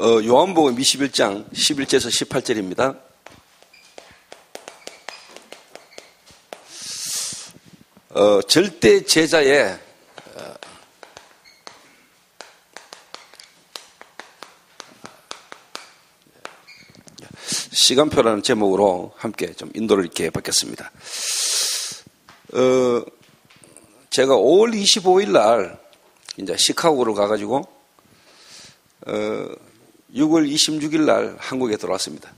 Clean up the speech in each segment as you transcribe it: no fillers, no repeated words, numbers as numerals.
요한복음 21장 11절에서 18절입니다. 절대 제자의 시간표라는 제목으로 함께 좀 인도를 이렇게 받겠습니다. 제가 5월 25일 날 이제 시카고를 가가지고 6월 26일 날 한국에 들어왔습니다.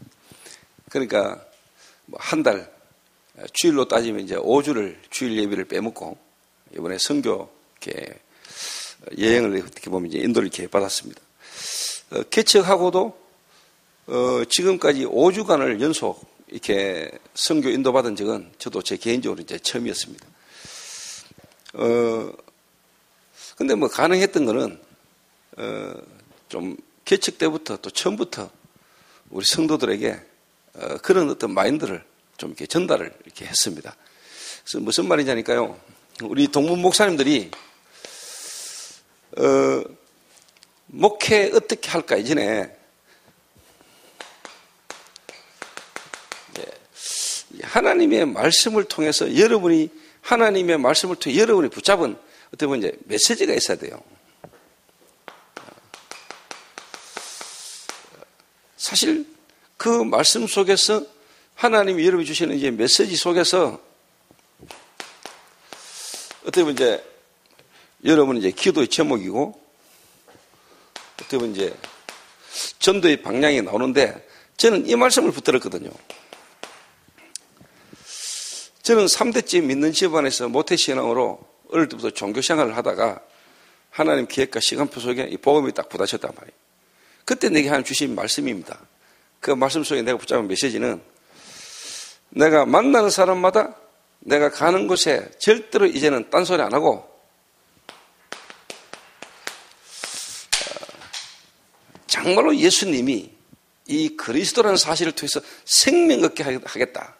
그러니까 한 달, 주일로 따지면 이제 5주를 주일 예배를 빼먹고 이번에 선교 이렇게 여행을 어떻게 보면 이제 인도를 이렇게 받았습니다. 개척하고도 지금까지 5주간을 연속 이렇게 선교 인도받은 적은 저도 제 개인적으로 이제 처음이었습니다. 근데 뭐 가능했던 거는 좀 개척 때부터 또 처음부터 우리 성도들에게 그런 어떤 마인드를 좀 이렇게 전달을 이렇게 했습니다. 그래서 무슨 말이냐니까요. 우리 동문 목사님들이 목회 어떻게 할까 이전에 하나님의 말씀을 통해서 여러분이 하나님의 말씀을 통해 여러분이 붙잡은 어떻게 보면 이제 메시지가 있어야 돼요. 사실 그 말씀 속에서 하나님이 여러분이 주시는 이제 메시지 속에서 어떻게 보면 이제 여러분은 이제 기도의 제목이고 어떻게 보면 이제 전도의 방향이 나오는데 저는 이 말씀을 붙들었거든요. 저는 3대째 믿는 집안에서 모태신앙으로 어릴 때부터 종교생활을 하다가 하나님 계획과 시간표 속에 이 복음이 딱 부딪혔단 말이에요. 그때 내게 하나님 주신 말씀입니다. 그 말씀 속에 내가 붙잡은 메시지는 내가 만나는 사람마다 내가 가는 곳에 절대로 이제는 딴소리 안 하고 정말로 예수님이 이 그리스도라는 사실을 통해서 생명 얻게 하겠다.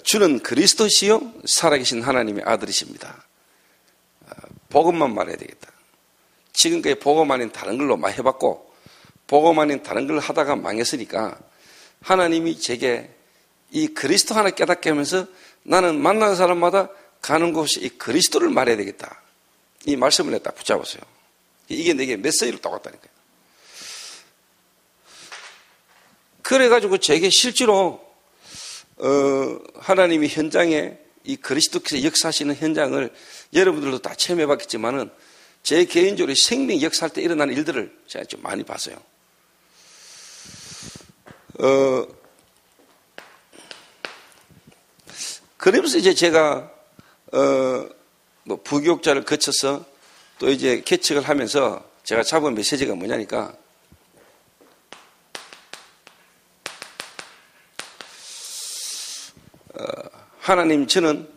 주는 그리스도시요 살아계신 하나님의 아들이십니다. 복음만 말해야 되겠다. 지금까지 복음 아닌 다른 걸로 많이 해봤고 복음 아닌 다른 걸 하다가 망했으니까 하나님이 제게 이 그리스도 하나 깨닫게 하면서 나는 만나는 사람마다 가는 곳이 이 그리스도를 말해야 되겠다. 이 말씀을 내가 딱 붙잡았어요. 이게 내게 메시지를 떠갔다니까요. 그래가지고 제게 실제로 하나님이 현장에 이 그리스도께서 역사하시는 현장을 여러분들도 다 체험해봤겠지만은 제 개인적으로 생명 역사할 때 일어나는 일들을 제가 좀 많이 봤어요. 그러면서 이제 제가 뭐 부교육자를 거쳐서 또 이제 개척을 하면서 제가 잡은 메시지가 뭐냐니까 하나님 저는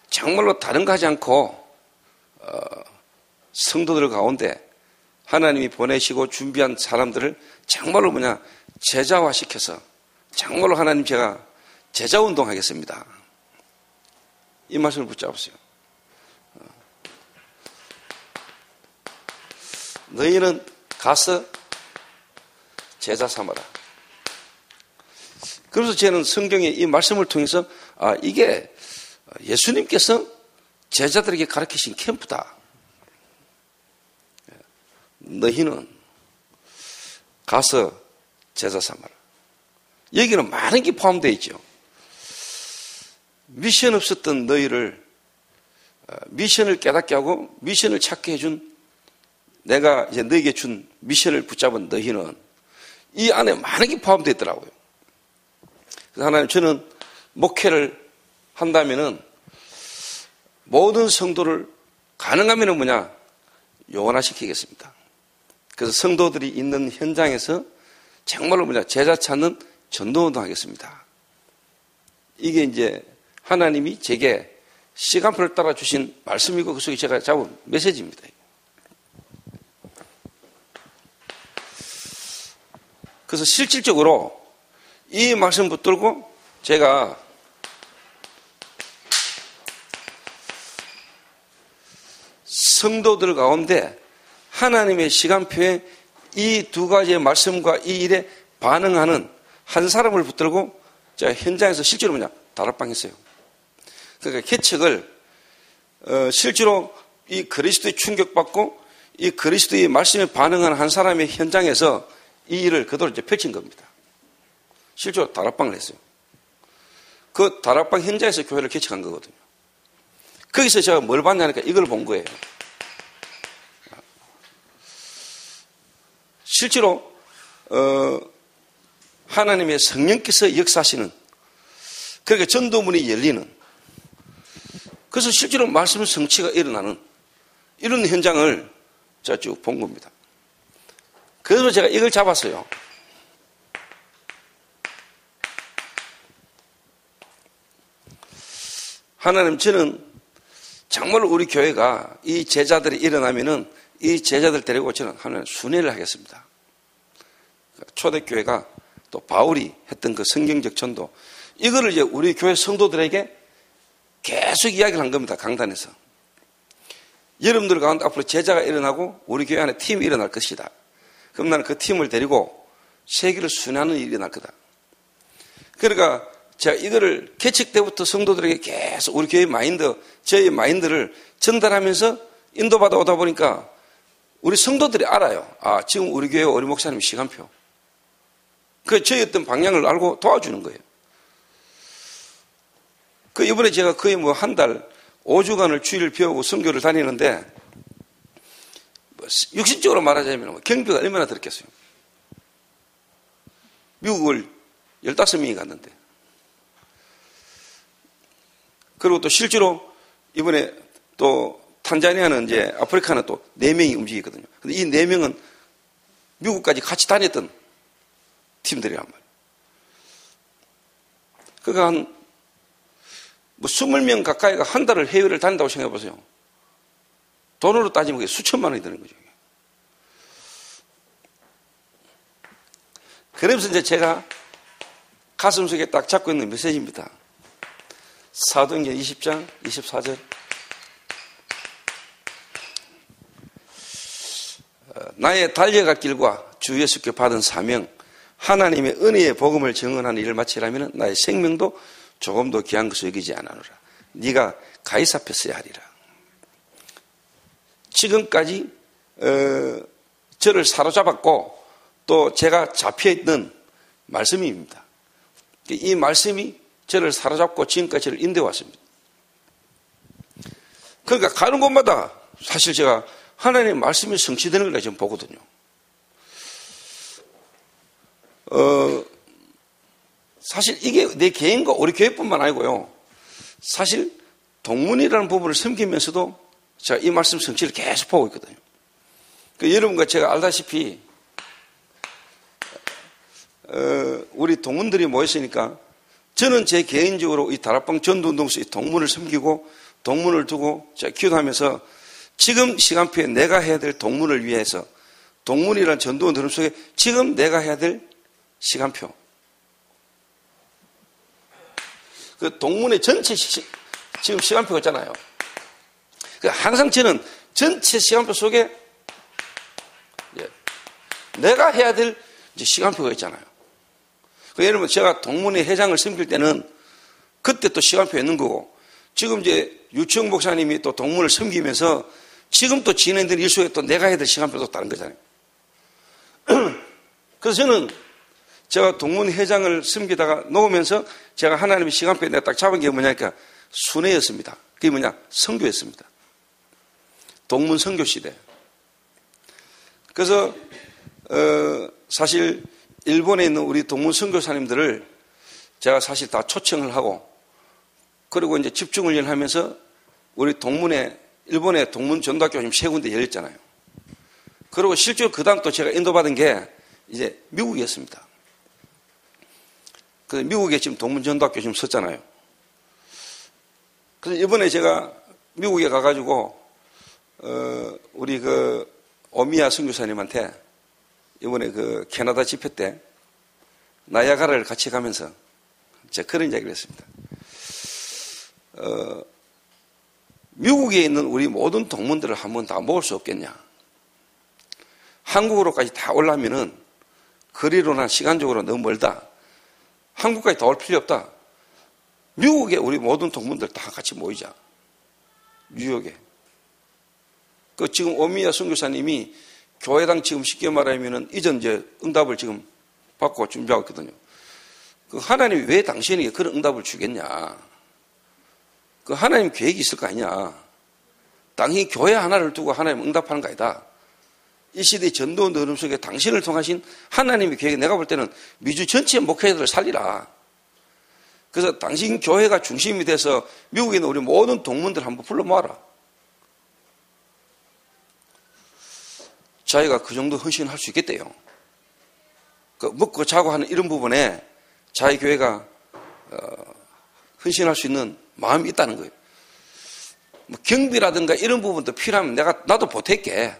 정말로 다른 거 하지 않고 성도들 가운데 하나님이 보내시고 준비한 사람들을 정말로 제자화시켜서 정말로 하나님 제가 제자운동 하겠습니다. 이 말씀을 붙잡았어요. 너희는 가서 제자 삼아라. 그래서 저는 성경의 이 말씀을 통해서 이게 예수님께서 제자들에게 가르치신 캠프다. 너희는 가서 제자 삼아라. 여기는 많은 게 포함되어 있죠. 미션 없었던 너희를 미션을 깨닫게 하고 미션을 찾게 해준 내가 이제 너에게 준 미션을 붙잡은 너희는 이 안에 많은 게 포함되어 있더라고요. 그래서 하나님 저는 목회를 한다면은 모든 성도를 가능하면은 영원화시키겠습니다. 그래서 성도들이 있는 현장에서 정말로 제자 찾는 전도운동 하겠습니다. 이게 이제 하나님이 제게 시간표를 따라 주신 말씀이고 그 속에 제가 잡은 메시지입니다. 그래서 실질적으로 이 말씀 붙들고 제가 성도들 가운데 하나님의 시간표에 이 두 가지의 말씀과 이 일에 반응하는 한 사람을 붙들고 제가 현장에서 실제로 다락방 했어요. 그러니까 개척을 실제로 이 그리스도에 충격받고 이 그리스도의 말씀에 반응하는 한 사람의 현장에서 이 일을 그대로 이제 펼친 겁니다. 실제로 다락방을 했어요. 그 다락방 현장에서 교회를 개척한 거거든요. 거기서 제가 뭘 봤냐니까 이걸 본 거예요. 실제로 하나님의 성령께서 역사하시는, 그러니까 전도문이 열리는, 그래서 실제로 말씀 성취가 일어나는 이런 현장을 제가 쭉 본 겁니다. 그래서 제가 이걸 잡았어요. 하나님, 저는 정말 우리 교회가 이 제자들이 일어나면은 이 제자들 데리고 저는 하나님 순회를 하겠습니다. 초대교회가 또 바울이 했던 그 성경적 전도, 이거를 이제 우리 교회 성도들에게 계속 이야기를 한 겁니다. 강단에서. 여러분들 가운데 앞으로 제자가 일어나고 우리 교회 안에 팀이 일어날 것이다. 그럼 나는 그 팀을 데리고 세계를 순회하는 일이 일어날 거다. 그러니까 제가 이거를 개척 때부터 성도들에게 계속 우리 교회의 마인드, 저의 마인드를 전달하면서 인도받아 오다 보니까 우리 성도들이 알아요. 아, 지금 우리 교회 어리 목사님 시간표. 그 저희 어떤 방향을 알고 도와주는 거예요. 그 이번에 제가 거의 한 달 5주간을 주일을 비우고 선교를 다니는데, 육신적으로 말하자면 경비가 얼마나 들었겠어요. 미국을 15명이 갔는데, 그리고 또 실제로 이번에 또 탄자니아는 이제 아프리카는 또 4명이 움직이거든요. 근데 이 4명은 미국까지 같이 다녔던 팀들이란 말이에요. 그러니까 한 20명 가까이가 한 달을 해외를 다닌다고 생각해 보세요. 돈으로 따지면 수천만 원이 드는 거죠. 그러면서 이제 제가 가슴속에 딱 잡고 있는 메시지입니다. 사도행전 20장 24절. 나의 달려갈 길과 주 예수께 받은 사명, 하나님의 은혜의 복음을 증언하는 일을 마치려면 나의 생명도 조금도 귀한 것을 여기지 않으노라. 네가 가이사 앞에 서야 하리라. 지금까지 저를 사로잡았고 또 제가 잡혀있는 말씀입니다. 이 말씀이 저를 사로잡고 지금까지 저를 인도해 왔습니다. 그러니까 가는 곳마다 사실 제가 하나님의 말씀이 성취되는 걸 지금 보거든요. 사실 이게 내 개인과 우리 교회뿐만 아니고요. 사실 동문이라는 부분을 섬기면서도 제가 이 말씀 성취를 계속 보고 있거든요. 여러분과 제가 알다시피 우리 동문들이 모였으니까 저는 제 개인적으로 이 다락방 전도운동소 이 동문을 섬기고 동문을 두고 제가 기도하면서 지금 시간표에 내가 해야 될 동문을 위해서 동문이라는 전도운 흐름 속에 지금 내가 해야 될 시간표, 그 동문의 전체 지금 시간표가 있잖아요. 항상 저는 전체 시간표 속에 내가 해야 될 시간표가 있잖아요. 예를 들면 제가 동문회 회장을 섬길 때는 그때 또 시간표가 있는 거고, 지금 이제 유치영 목사님이 또 동문을 섬기면서 지금 또 진행된 일 속에 또 내가 해야 될 시간표도 다른 거잖아요. 그래서 저는 제가 동문 회장을 섬기다가 놓으면서 제가 하나님의 시간표에 내가 딱 잡은 게 뭐냐니까 순회였습니다. 그게 뭐냐? 선교였습니다. 동문 선교 시대. 그래서 사실 일본에 있는 우리 동문 선교사님들을 제가 사실 다 초청을 하고, 그리고 이제 집중훈련을 하면서 우리 동문에 일본의 동문 전도학교 지금 3군데 열렸잖아요. 그리고 실제로 그 다음 또 제가 인도받은 게 이제 미국이었습니다. 그래서 미국에 지금 동문 전도학교 지금 섰잖아요. 그래서 이번에 제가 미국에 가가지고 우리 그 오미야 선교사님한테 이번에 그 캐나다 집회 때 나야가라를 같이 가면서 제가 그런 이야기를 했습니다. 미국에 있는 우리 모든 동문들을 한번 다 모을 수 없겠냐. 한국으로까지 다 올라면은 거리로나 시간적으로 너무 멀다. 한국까지 다 올 필요 없다. 미국에 우리 모든 동문들 다 같이 모이자. 뉴욕에. 그 지금 오미야 선교사님이 교회당 지금 쉽게 말하면은 이전 이제 응답을 지금 받고 준비하고 있거든요. 그 하나님이 왜 당신에게 그런 응답을 주겠냐. 그 하나님 계획이 있을 거 아니냐. 당연히 교회 하나를 두고 하나님 응답하는 거 아니다. 이 시대의 전도원 흐름 속에 당신을 통하신 하나님의 계획이 내가 볼 때는 미주 전체 목회자들을 살리라. 그래서 당신 교회가 중심이 돼서 미국에 있는 우리 모든 동문들 한번 불러 모아라. 자기가 그 정도 헌신을 할 수 있겠대요. 그 먹고 자고 하는 이런 부분에 자기 교회가 헌신할 수 있는 마음이 있다는 거예요. 뭐 경비라든가 이런 부분도 필요하면 나도 보탤게.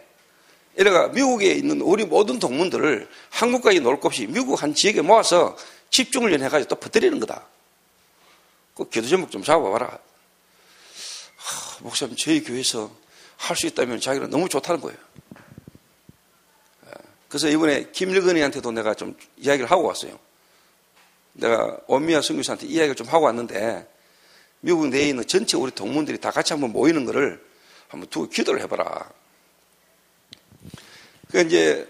이래가 미국에 있는 우리 모든 동문들을 한국까지 놀 것 없이 미국 한 지역에 모아서 집중을 연해가지고 또 퍼뜨리는 거다. 그 기도 제목 좀 잡아봐라. 목사님 저희 교회에서 할 수 있다면 자기는 너무 좋다는 거예요. 그래서 이번에 김일건이한테도 내가 좀 이야기를 하고 왔어요. 내가 원미아 선교사한테 이야기를 좀 하고 왔는데 미국 내에 있는 전체 우리 동문들이 다 같이 한번 모이는 거를 한번 두고 기도를 해봐라. 그 이제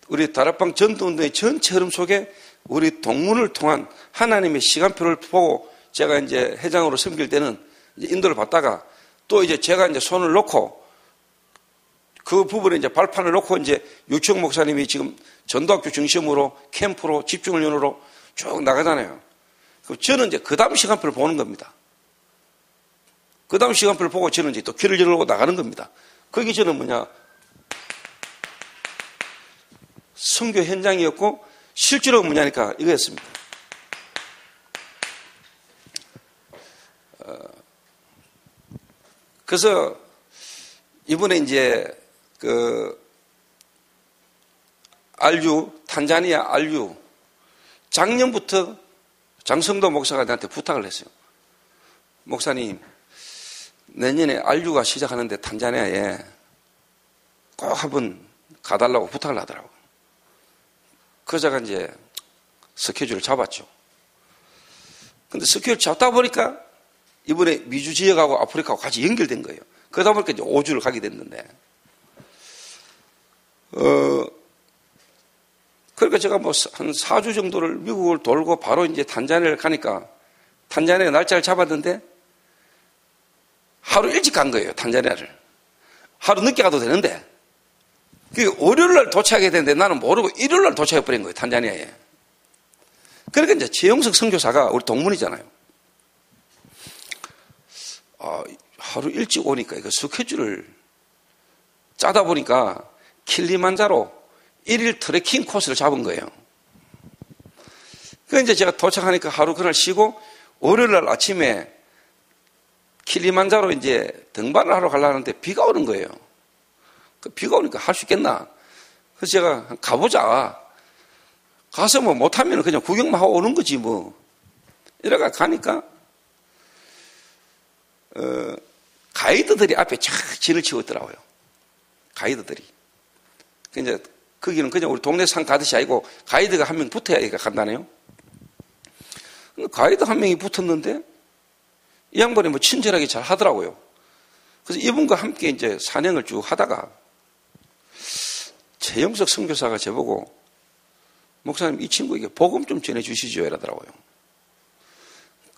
우리 다락방 전도운동의 전체 흐름 속에 우리 동문을 통한 하나님의 시간표를 보고 제가 이제 회장으로 섬길 때는 이제 인도를 받다가 또 이제 제가 이제 손을 놓고 그 부분에 이제 발판을 놓고 이제 유치영 목사님이 지금 전도학교 중심으로 캠프로 집중훈련으로 쭉 나가잖아요. 그럼 저는 이제 그 다음 시간표를 보는 겁니다. 그 다음 시간표를 보고 저는 이제 또 길을 열고 나가는 겁니다. 그게 저는 뭐냐. 선교 현장이었고 실제로 뭐냐니까 이거였습니다. 그래서 이번에 이제 탄자니아 알유 작년부터 장성도 목사가 나한테 부탁을 했어요. 목사님 내년에 알유가 시작하는데 탄자니아에 꼭 한번 가달라고 부탁을 하더라고요. 그래서 제가 이제 스케줄을 잡았죠. 근데 스케줄 잡다 보니까 이번에 미주 지역하고 아프리카하고 같이 연결된 거예요. 그러다 보니까 이제 5주를 가게 됐는데, 그러니까 제가 뭐 한 4주 정도를 미국을 돌고 바로 이제 탄자니아를 가니까 탄자니아 날짜를 잡았는데 하루 일찍 간 거예요, 탄자니아를. 하루 늦게 가도 되는데. 월요일 날 도착해야 되는데 나는 모르고 일요일 날 도착해버린 거예요, 탄자니아에. 그러니까 이제 최영석 선교사가 우리 동문이잖아요. 하루 일찍 오니까 이거 스케줄을 짜다 보니까 킬리만자로 1일 트레킹 코스를 잡은 거예요. 그래서 이제 제가 도착하니까 하루 그날 쉬고 월요일 날 아침에 킬리만자로 이제 등반을 하러 가려는데 비가 오는 거예요. 비가 오니까 할 수 있겠나? 그래서 제가 가보자. 가서 뭐 못하면 그냥 구경만 하고 오는 거지 뭐. 이래가 가니까 가이드들이 앞에 착 진을 치고 있더라고요. 가이드들이. 이제 거기는 그냥 우리 동네 산 가듯이 아니고 가이드가 한 명 붙어야 간다네요. 가이드 한 명이 붙었는데 이 양반이 뭐 친절하게 잘 하더라고요. 그래서 이분과 함께 이제 산행을 쭉 하다가 최영석 선교사가 저보고 목사님 이 친구에게 복음 좀 전해주시죠 이러더라고요.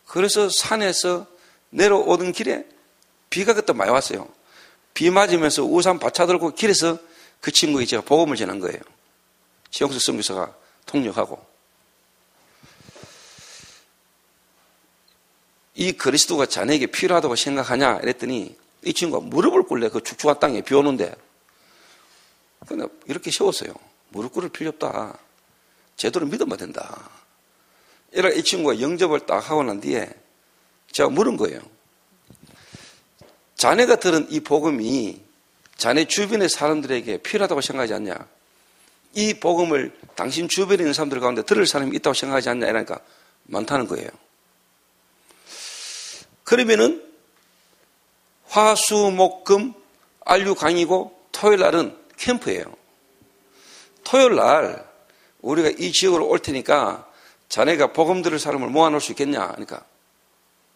그래서 산에서 내려오던 길에 비가 그때 많이 왔어요. 비 맞으면서 우산 받쳐 들고 길에서 그 친구에게 제가 복음을 전한 거예요. 최영석 선교사가 통역하고. 이 그리스도가 자네에게 필요하다고 생각하냐 이랬더니 이 친구가 무릎을 꿇래. 그 축축한 땅에 비 오는데. 근데 이렇게 세웠어요. 무릎 꿇을 필요 없다. 제대로 믿으면 된다. 이렇게 이 친구가 영접을 딱 하고 난 뒤에 제가 물은 거예요. 자네가 들은 이 복음이 자네 주변의 사람들에게 필요하다고 생각하지 않냐? 이 복음을 당신 주변에 있는 사람들 가운데 들을 사람이 있다고 생각하지 않냐? 이러니까 많다는 거예요. 그러면은 화, 수, 목, 금, 안류 강의고 토요일 날은 캠프예요. 토요일 날 우리가 이 지역으로 올 테니까 자네가 복음 들을 사람을 모아놓을 수 있겠냐 하니까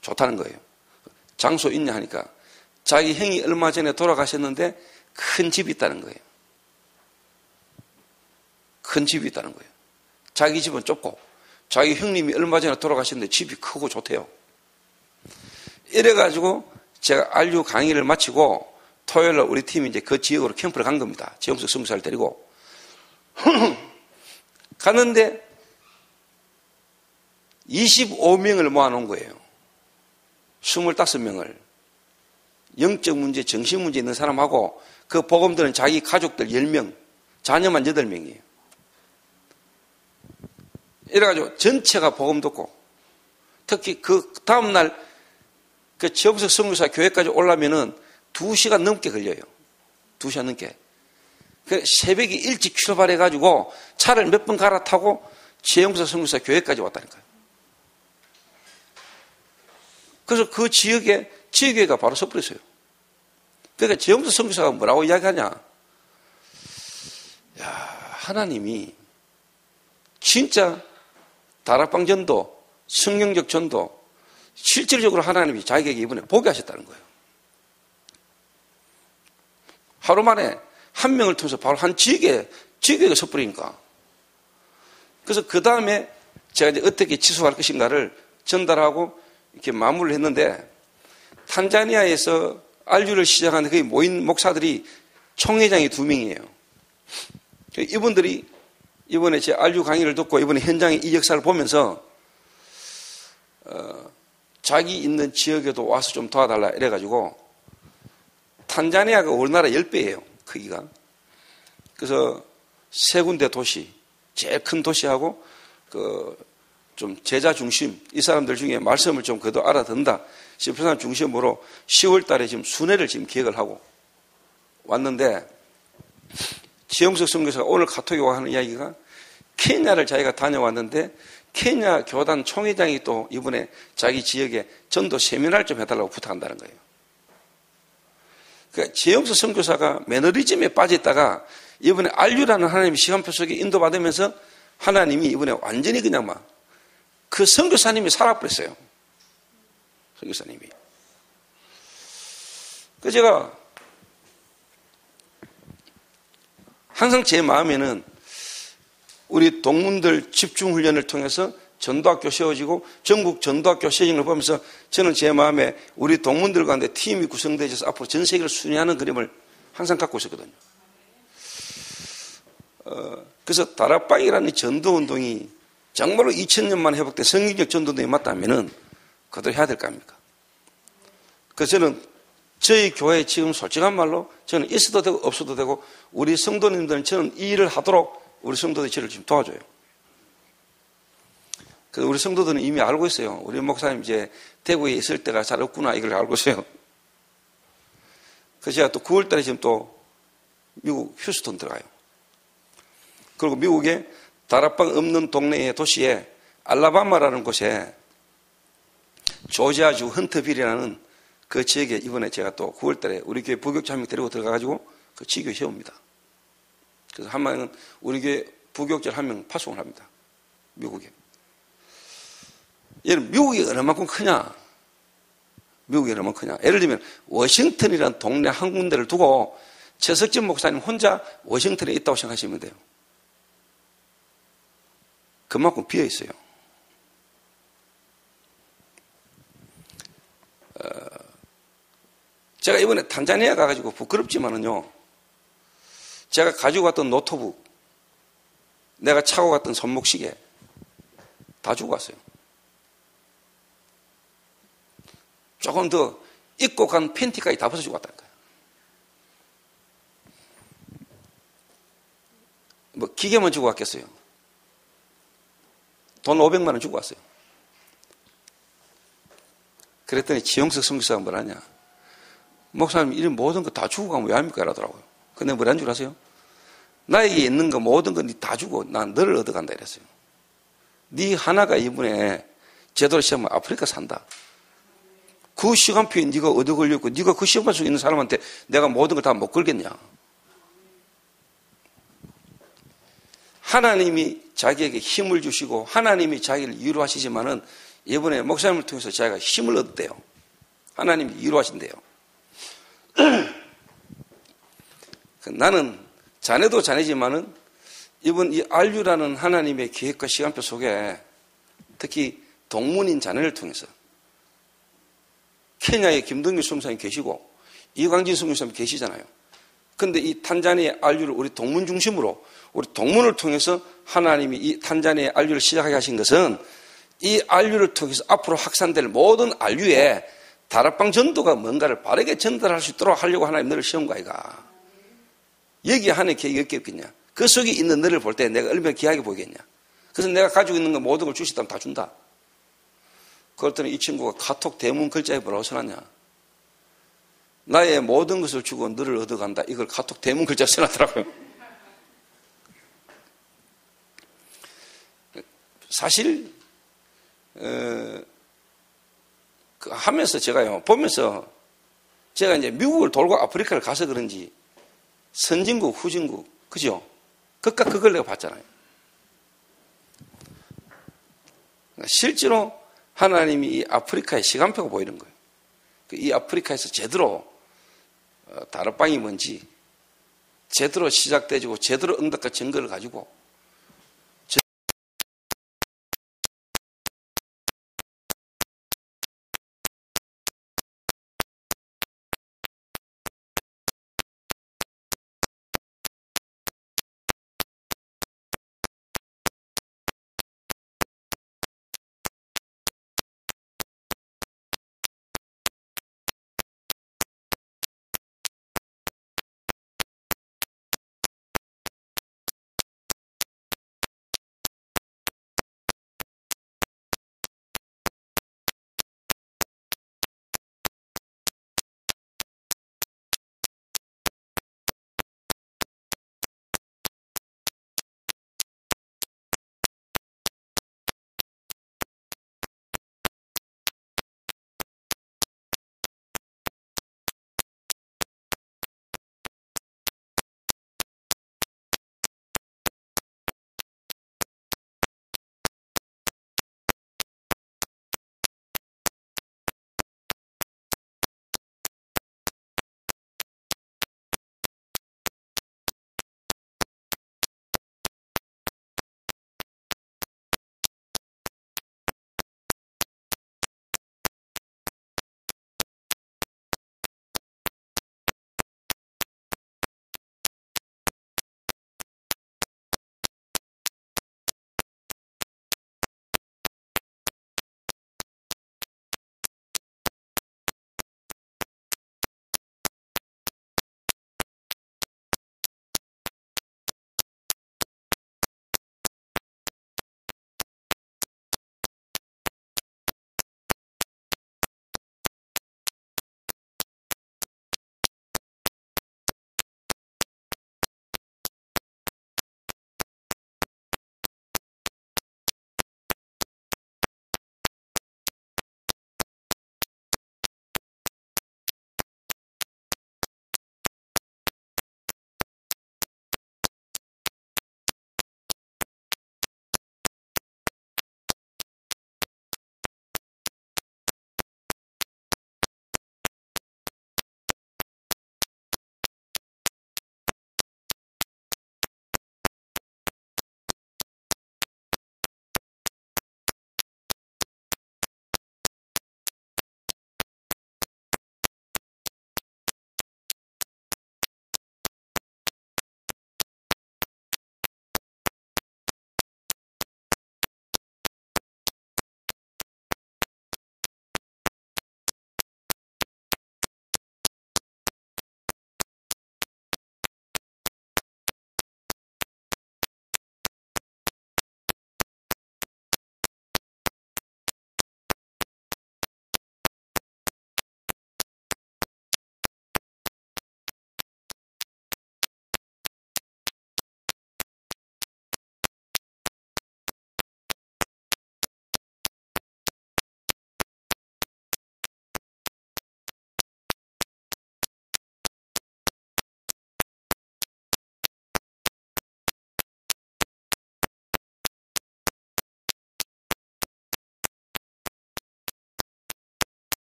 좋다는 거예요. 장소 있냐 하니까 자기 형이 얼마 전에 돌아가셨는데 큰 집이 있다는 거예요. 큰 집이 있다는 거예요. 자기 집은 좁고 자기 형님이 얼마 전에 돌아가셨는데 집이 크고 좋대요. 이래가지고 제가 RU 강의를 마치고 토요일날 우리 팀이 이제 그 지역으로 캠프를 간 겁니다. 지영석 선교사를 데리고 갔는데 25명을 모아놓은 거예요. 25명을 영적 문제, 정신 문제 있는 사람하고 그 복음 들은 자기 가족들 10명, 자녀만 8명이에요. 이래가지고 전체가 복음 듣고 특히 그 다음날 그 지영석 선교사 교회까지 오려면은 2시간 넘게 걸려요. 2시간 넘게. 그 새벽에 일찍 출발해가지고 차를 몇 번 갈아타고 지영석 선교사 교회까지 왔다니까요. 그래서 그 지역에 지역교회가 바로 서버렸어요. 그러니까 지영석 선교사가 뭐라고 이야기하냐? 야, 하나님이 진짜 다락방 전도, 성경적 전도, 실질적으로 하나님이 자기에게 이번에 보게 하셨다는 거예요. 하루 만에 한 명을 통해서 바로 한 지역에 서버리니까. 그래서 그 다음에 제가 이제 어떻게 지속할 것인가를 전달하고 이렇게 마무리를 했는데 탄자니아에서 RU를 시작하는데 거기 모인 목사들이 총회장이 2명이에요. 이분들이 이번에 제 RU 강의를 듣고 이번에 현장의 이 역사를 보면서 자기 있는 지역에도 와서 좀 도와달라 이래가지고 탄자니아가 우리나라 10배예요. 크기가. 그래서 3군데 도시, 제일 큰 도시하고 좀 제자 중심, 이 사람들 중에 말씀을 좀 그래도 알아듣는다 싶은 사람 중심으로 10월 달에 지금 순회를 지금 기획을 하고 왔는데 지영석 선교사가 오늘 카톡에 와 하는 이야기가 케냐를 자기가 다녀왔는데 케냐 교단 총회장이 또 이번에 자기 지역에 전도 세미나를 좀 해달라고 부탁한다는 거예요. 그러니까 지영석 선교사가 매너리즘에 빠졌다가 이번에 RU라는 하나님의 시간표 속에 인도받으면서 하나님이 이번에 완전히 그냥 막 그 선교사님이 살아버렸어요. 선교사님이. 그래서 제가 항상 제 마음에는 우리 동문들 집중훈련을 통해서 전도학교 세워지고 전국 전도학교 세워진 걸 보면서 저는 제 마음에 우리 동문들 가운데 팀이 구성되어서 앞으로 전 세계를 순회하는 그림을 항상 갖고 있었거든요. 그래서 다락방이라는 전도운동이 정말로 2000년 만에 회복된 성경적 전도운동이 맞다면은 그대로 해야 될 거 아닙니까? 그래서 저는 저희 교회에 지금 솔직한 말로 저는 있어도 되고 없어도 되고 우리 성도님들은 저는 이 일을 하도록 우리 성도들이 저를 지금 도와줘요. 그래서 우리 성도들은 이미 알고 있어요. 우리 목사님 이제 대구에 있을 때가 잘 없구나 이걸 알고 있어요. 그래서 제가 또 9월 달에 지금 또 미국 휴스턴 들어가요. 그리고 미국에 다락방 없는 동네의 도시에 알라바마라는 곳에 조지아주 헌터빌이라는 그 지역에 이번에 제가 또 9월 달에 우리 교회 부교육자 한 명 데리고 들어가가지고 그 지교에 세웁니다. 그래서 한 명은 우리 교회 부교육자를 한 명 파송을 합니다. 미국에. 얘는 미국이 얼마만큼 크냐? 미국이 얼마만큼 크냐? 예를 들면 워싱턴이라는 동네 한 군데를 두고 최석진 목사님 혼자 워싱턴에 있다고 생각하시면 돼요. 그만큼 비어 있어요. 제가 이번에 탄자니아 가가지고 부끄럽지만은요, 제가 가지고 갔던 노트북, 내가 차고 갔던 손목시계 다 주고 갔어요. 조금 더 입고 간 팬티까지 다 벗어주고 갔다니까요. 뭐 기계만 주고 갔겠어요. 돈 500만 원 주고 왔어요. 그랬더니 지영석 선교사가 뭐라냐? 목사님 이런 모든 거 다 주고 가면 왜 합니까? 이러더라고요. 근데 뭐라는 줄 아세요? 나에게 있는 거 모든 거 다 주고 난 너를 얻어간다 이랬어요. 네 하나가 이번에 제대로 시험하면 아프리카 산다. 그 시간표에 네가 얻어 걸렸고 네가 그 시험할 수 있는 사람한테 내가 모든 걸 다 못 걸겠냐? 하나님이 자기에게 힘을 주시고 하나님이 자기를 위로하시지만은 이번에 목사님을 통해서 자기가 힘을 얻었대요. 하나님이 위로하신대요. 나는 자네도 자네지만은 이번 이 RU라는 하나님의 계획과 시간표 속에 특히 동문인 자네를 통해서 케냐의 김동규 선교사님 계시고 이광진 선교사님 계시잖아요. 그런데 이 탄자니아 RU를 우리 동문 중심으로 우리 동문을 통해서 하나님이 이 탄자니아 RU를 시작하게 하신 것은 이 RU를 통해서 앞으로 확산될 모든 RU에 다락방 전도가 뭔가를 바르게 전달할 수 있도록 하려고 하나님 너를 세운 거야. 이가. 여기에 하나님의 계획이 없겠냐. 그 속에 있는 너를 볼 때 내가 얼마나 귀하게 보이겠냐. 그래서 내가 가지고 있는 거 모든 걸 주시다면 다 준다. 그랬더니 이 친구가 카톡 대문 글자에 뭐라고 써놨냐. 나의 모든 것을 주고 너를 얻어간다. 이걸 카톡 대문 글자에 써놨더라고요. 사실 하면서 제가요 보면서 제가 이제 미국을 돌고 아프리카를 가서 그런지 선진국 후진국 그죠? 그까 그걸 내가 봤잖아요. 실제로 하나님이 이 아프리카의 시간표가 보이는 거예요. 이 아프리카에서 제대로 다락방이 뭔지 제대로 시작되고 제대로 응답과 증거를 가지고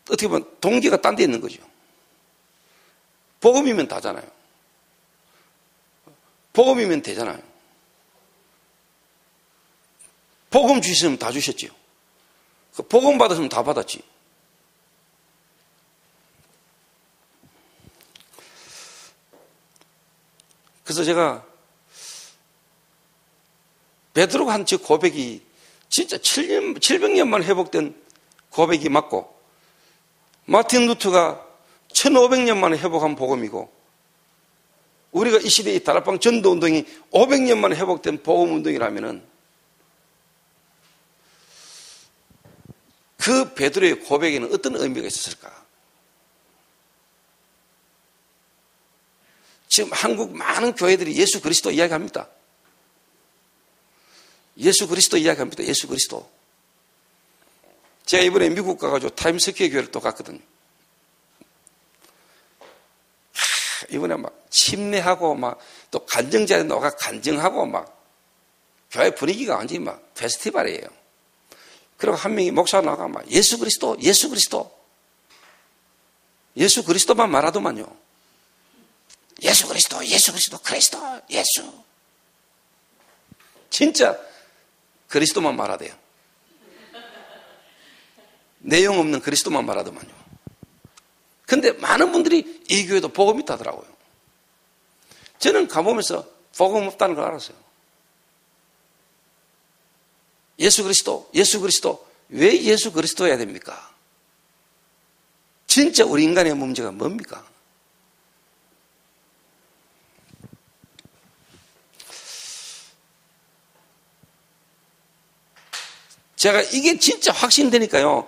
어떻게 보면 동기가 딴 데 있는 거죠. 복음이면 다잖아요. 복음이면 되잖아요. 복음 주시면 다 주셨지요. 복음 받았으면 다 받았지. 그래서 제가 베드로가 한 저 고백이 진짜 700년만 회복된 고백이 맞고, 마틴 루터가 1500년 만에 회복한 복음이고, 우리가 이 시대의 다락방 전도 운동이 500년 만에 회복된 복음 운동이라면은 그 베드로의 고백에는 어떤 의미가 있었을까? 지금 한국 많은 교회들이 예수 그리스도 이야기합니다. 예수 그리스도 이야기합니다. 예수 그리스도. 제가 이번에 미국 가가지고 타임스퀘어 교회를 또 갔거든요. 이번에 막 침례하고 막 또 간증자에 나가 간증하고 막 교회 분위기가 완전히 막 페스티벌이에요. 그리고 한 명이 목사 나가 막 예수 그리스도, 예수 그리스도. 예수 그리스도만 말하더만요. 예수 그리스도, 예수 그리스도, 그리스도, 예수. 진짜 그리스도만 말하대요. 내용 없는 그리스도만 말하더만요. 근데 많은 분들이 이 교회도 복음 있다더라고요. 저는 가보면서 복음 없다는 걸 알았어요. 예수 그리스도, 예수 그리스도. 왜 예수 그리스도 해야 됩니까? 진짜 우리 인간의 문제가 뭡니까? 제가 이게 진짜 확신되니까요,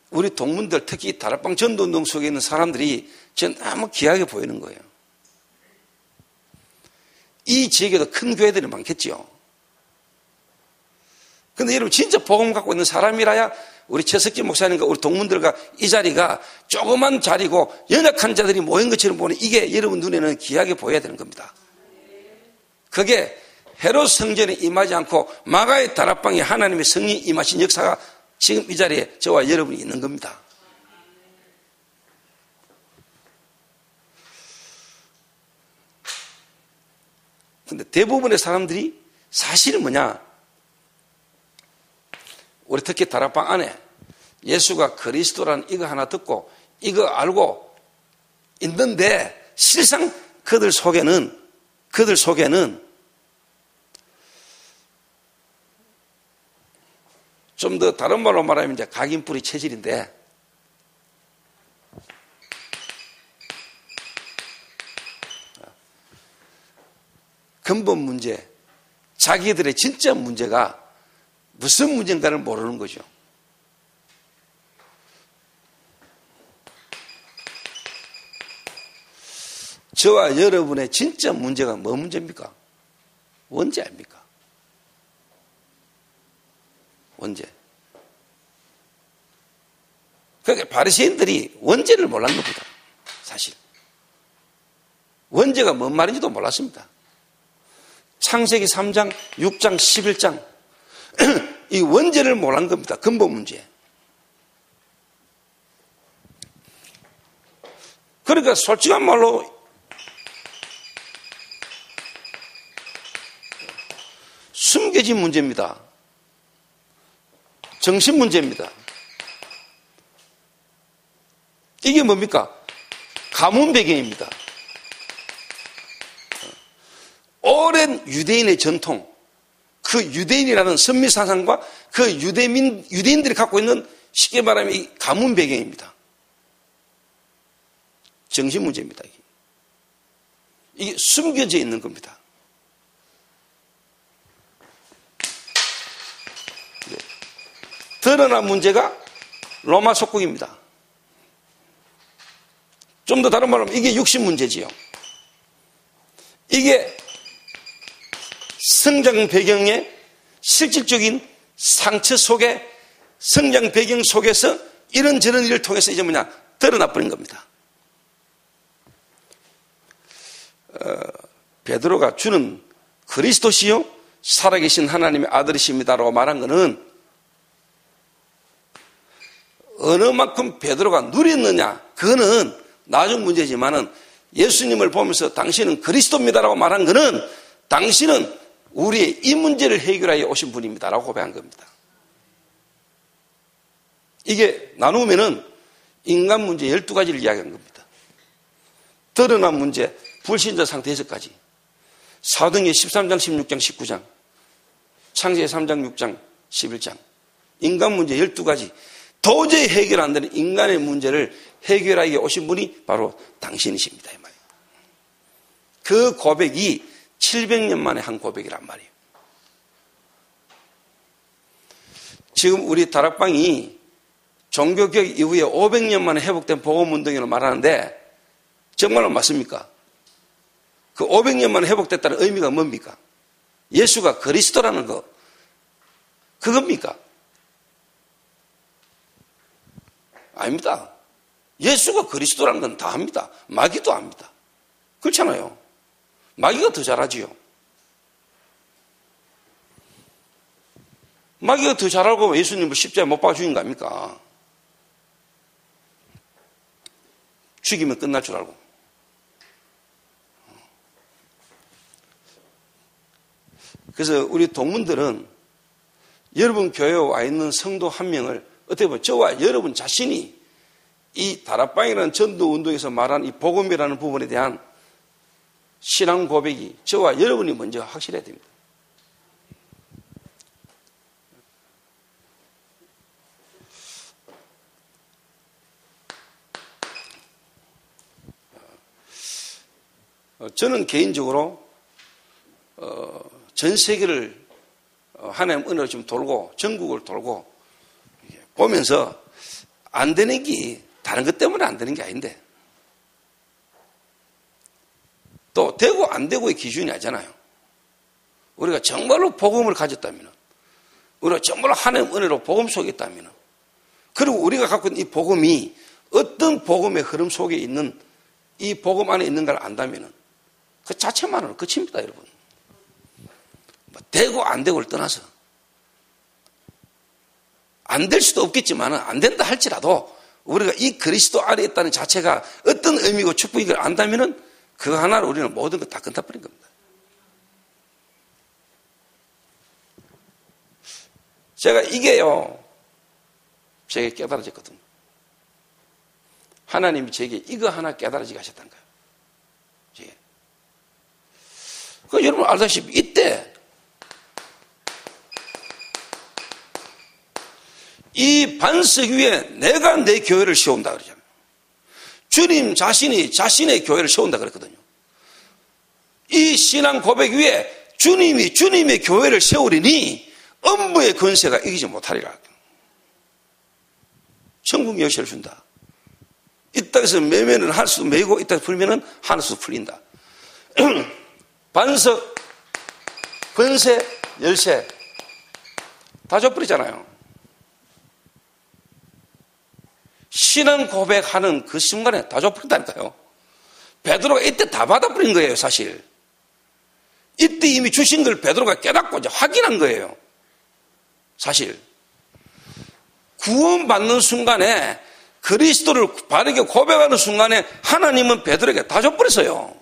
우리 동문들, 특히 다락방 전도운동 속에 있는 사람들이 저는 너무 귀하게 보이는 거예요. 이 지역에도 큰 교회들이 많겠죠. 근데 여러분 진짜 복음 갖고 있는 사람이라야 우리 최석기 목사님과 우리 동문들과 이 자리가 조그만 자리고 연약한 자들이 모인 것처럼 보는 이게 여러분 눈에는 귀하게 보여야 되는 겁니다. 그게 헤롯 성전에 임하지 않고 마가의 다락방에 하나님의 성령이 임하신 역사가 지금 이 자리에 저와 여러분이 있는 겁니다. 근데 대부분의 사람들이 사실은 뭐냐? 우리 특히 다락방 안에 예수가 그리스도라는 이거 하나 듣고 이거 알고 있는데 실상 그들 속에는 좀 더 다른 말로 말하면 이제 각인뿌리 체질인데, 근본 문제, 자기들의 진짜 문제가 무슨 문제인가를 모르는 거죠. 저와 여러분의 진짜 문제가 뭐 문제입니까? 원죄 아닙니까? 원죄. 그러니까 바리새인들이 원죄를 몰랐는 겁니다. 사실. 원죄가 뭔 말인지도 몰랐습니다. 창세기 3장, 6장, 11장 이 원죄를 몰란 겁니다. 근본 문제. 그러니까 솔직한 말로 숨겨진 문제입니다. 정신 문제입니다. 이게 뭡니까? 가문 배경입니다. 오랜 유대인의 전통, 그 유대인이라는 선미사상과 그 유대인들이 갖고 있는 쉽게 말하면 이 가문 배경입니다. 정신 문제입니다. 이게 숨겨져 있는 겁니다. 드러난 문제가 로마 속국입니다. 좀 더 다른 말로 하면 이게 육신 문제지요. 이게 성장 배경의 실질적인 상처 속에, 성장 배경 속에서 이런저런 일을 통해서 이제 뭐냐 드러나 버린 겁니다. 베드로가 주는 그리스도시요 살아계신 하나님의 아들이십니다라고 말한 것은 어느 만큼 베드로가 누렸느냐, 그거는 나중 문제지만은 예수님을 보면서 당신은 그리스도입니다라고 말한 것은 당신은 우리의 이 문제를 해결하여 오신 분입니다라고 고백한 겁니다. 이게 나누면은 인간 문제 12가지를 이야기한 겁니다. 드러난 문제, 불신자 상태 6가지. 사도행전 13장, 16장, 19장, 창세기 3장, 6장, 11장. 인간 문제 12가지. 도저히 해결 안 되는 인간의 문제를 해결하기 오신 분이 바로 당신이십니다. 이 말이에요. 그 고백이 700년 만에 한 고백이란 말이에요. 지금 우리 다락방이 종교개혁 이후에 500년 만에 회복된 복음운동이라고 말하는데 정말로 맞습니까? 그 500년 만에 회복됐다는 의미가 뭡니까? 예수가 그리스도라는 거, 그겁니까? 아닙니다. 예수가 그리스도라는 건 다 합니다. 마귀도 합니다. 그렇잖아요. 마귀가 더 잘하지요. 마귀가 더 잘하고 예수님을 십자가에 못 박아 죽인 거 아닙니까? 죽이면 끝날 줄 알고. 그래서 우리 동문들은 여러분 교회에 와 있는 성도 한 명을 어떻게 보면 저와 여러분 자신이 이 다락방이라는 전도 운동에서 말한 이 복음이라는 부분에 대한 신앙 고백이 저와 여러분이 먼저 확실해야 됩니다. 저는 개인적으로 전 세계를 하나님 은혜로 좀 돌고 전국을 돌고 보면서 안 되는 게 다른 것 때문에 안 되는 게 아닌데 또 되고 안 되고의 기준이 아니잖아요. 우리가 정말로 복음을 가졌다면, 우리가 정말로 하나님 은혜로 복음 속에 있다면, 그리고 우리가 갖고 있는 이 복음이 어떤 복음의 흐름 속에 있는 이 복음 안에 있는 걸 안다면 그 자체만으로 끝입니다, 여러분. 되고 안 되고를 떠나서 안 될 수도 없겠지만 안 된다 할지라도 우리가 이 그리스도 안에 있다는 자체가 어떤 의미고 축복이걸 안다면 그 하나로 우리는 모든 걸 다 끝나버린 겁니다. 제가 이게요, 제게 깨달아졌거든요. 하나님이 제게 이거 하나 깨달아지게 하셨다는 거예요. 그 여러분 알다시피 이때 이 반석 위에 내가 내 교회를 세운다 그러잖아요. 주님 자신이 자신의 교회를 세운다 그랬거든요. 이 신앙 고백 위에 주님이 주님의 교회를 세우리니 음부의 권세가 이기지 못하리라. 천국 열쇠를 준다. 이 땅에서 매매는 할 수 매이고 이 땅에서 풀면은 할 수 풀린다. 반석, 권세, 열쇠 다 줘버리잖아요. 신앙 고백하는 그 순간에 다 줘버린다니까요. 베드로가 이때 다 받아버린 거예요, 사실. 이때 이미 주신 걸 베드로가 깨닫고 이제 확인한 거예요. 사실. 구원받는 순간에 그리스도를 바르게 고백하는 순간에 하나님은 베드로에게 다 줘버렸어요.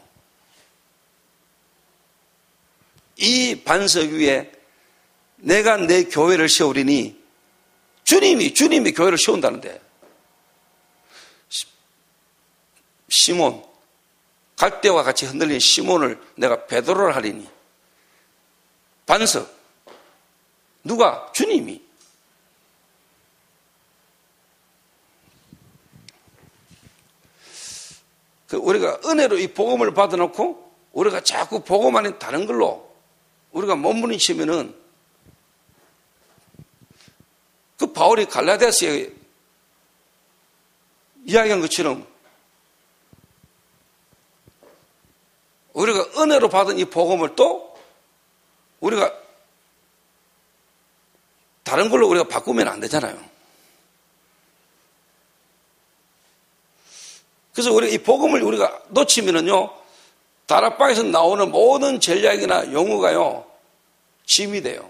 이 반석 위에 내가 내 교회를 세우리니 주님이 교회를 세운다는데 시몬, 갈대와 같이 흔들린 시몬을 내가 베드로를 하리니 반석 누가? 주님이. 우리가 은혜로 이 복음을 받아놓고 우리가 자꾸 복음 안에 다른 걸로 우리가 몸부림치면은 그 바울이 갈라디아서에 이야기한 것처럼 우리가 은혜로 받은 이 복음을 또 우리가 다른 걸로 우리가 바꾸면 안 되잖아요. 그래서 우리가 이 복음을 우리가 놓치면은요, 다락방에서 나오는 모든 전략이나 용어가요, 짐이 돼요.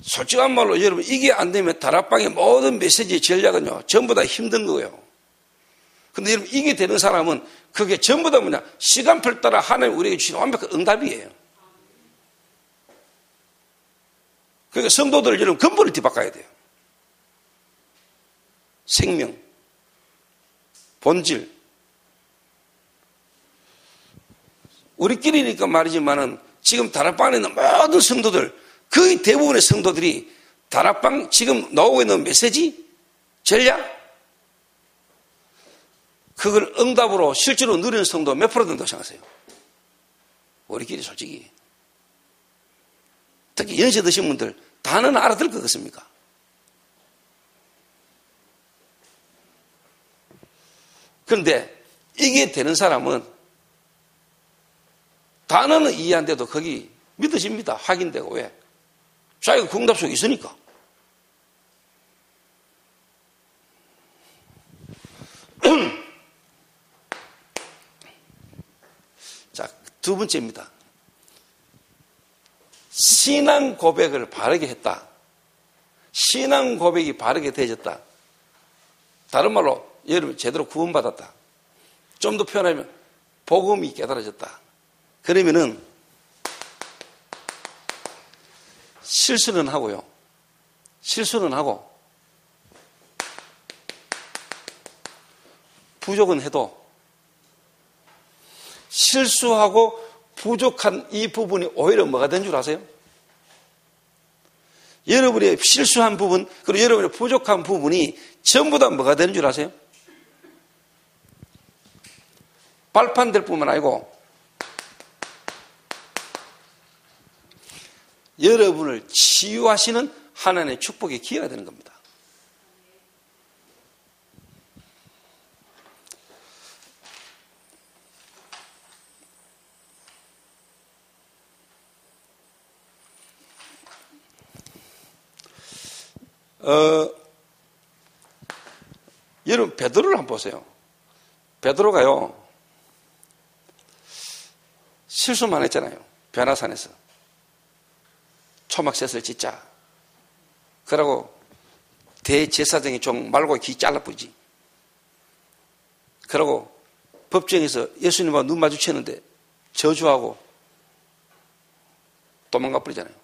솔직한 말로 여러분, 이게 안 되면 다락방의 모든 메시지 전략은요, 전부 다 힘든 거예요. 근데 여러분, 이게 되는 사람은 그게 전부 다 뭐냐? 시간표를 따라 하나님 우리에게 주신 완벽한 응답이에요. 그러니까 성도들을 여러분 근본을 뒤바꿔야 돼요. 생명, 본질. 우리끼리니까 말이지만은 지금 다락방에 있는 모든 성도들, 거의 대부분의 성도들이 다락방 지금 나오고 있는 메시지, 전략, 그걸 응답으로 실제로 누리는 성도 몇 프로 된다고 생각하세요? 우리끼리 솔직히. 특히 연세 드신 분들 다는 알아들 것 같습니까? 그런데 이게 되는 사람은 단어는 이해 안 돼도 거기 믿어집니다. 확인되고. 왜? 자기가 그 응답 속에 있으니까. 자, 두 번째입니다. 신앙 고백을 바르게 했다. 신앙 고백이 바르게 되어졌다. 다른 말로 여러분 제대로 구원받았다. 좀 더 표현하면 복음이 깨달아졌다. 그러면은 실수는 하고요. 실수는 하고 부족은 해도 실수하고 부족한 이 부분이 오히려 뭐가 된 줄 아세요? 여러분의 실수한 부분 그리고 여러분의 부족한 부분이 전부 다 뭐가 되는 줄 아세요? 발판 될 뿐만 아니고 여러분을 치유하시는 하나님의 축복의 기회가 되는 겁니다. 여러분 베드로를 한번 보세요. 베드로가요 실수만 했잖아요. 변화산에서 초막셋을 짓자. 그러고 대제사장이 종 말고 귀 잘라버리지. 그러고 법정에서 예수님과 눈 마주치는데 저주하고 도망가 버리잖아요.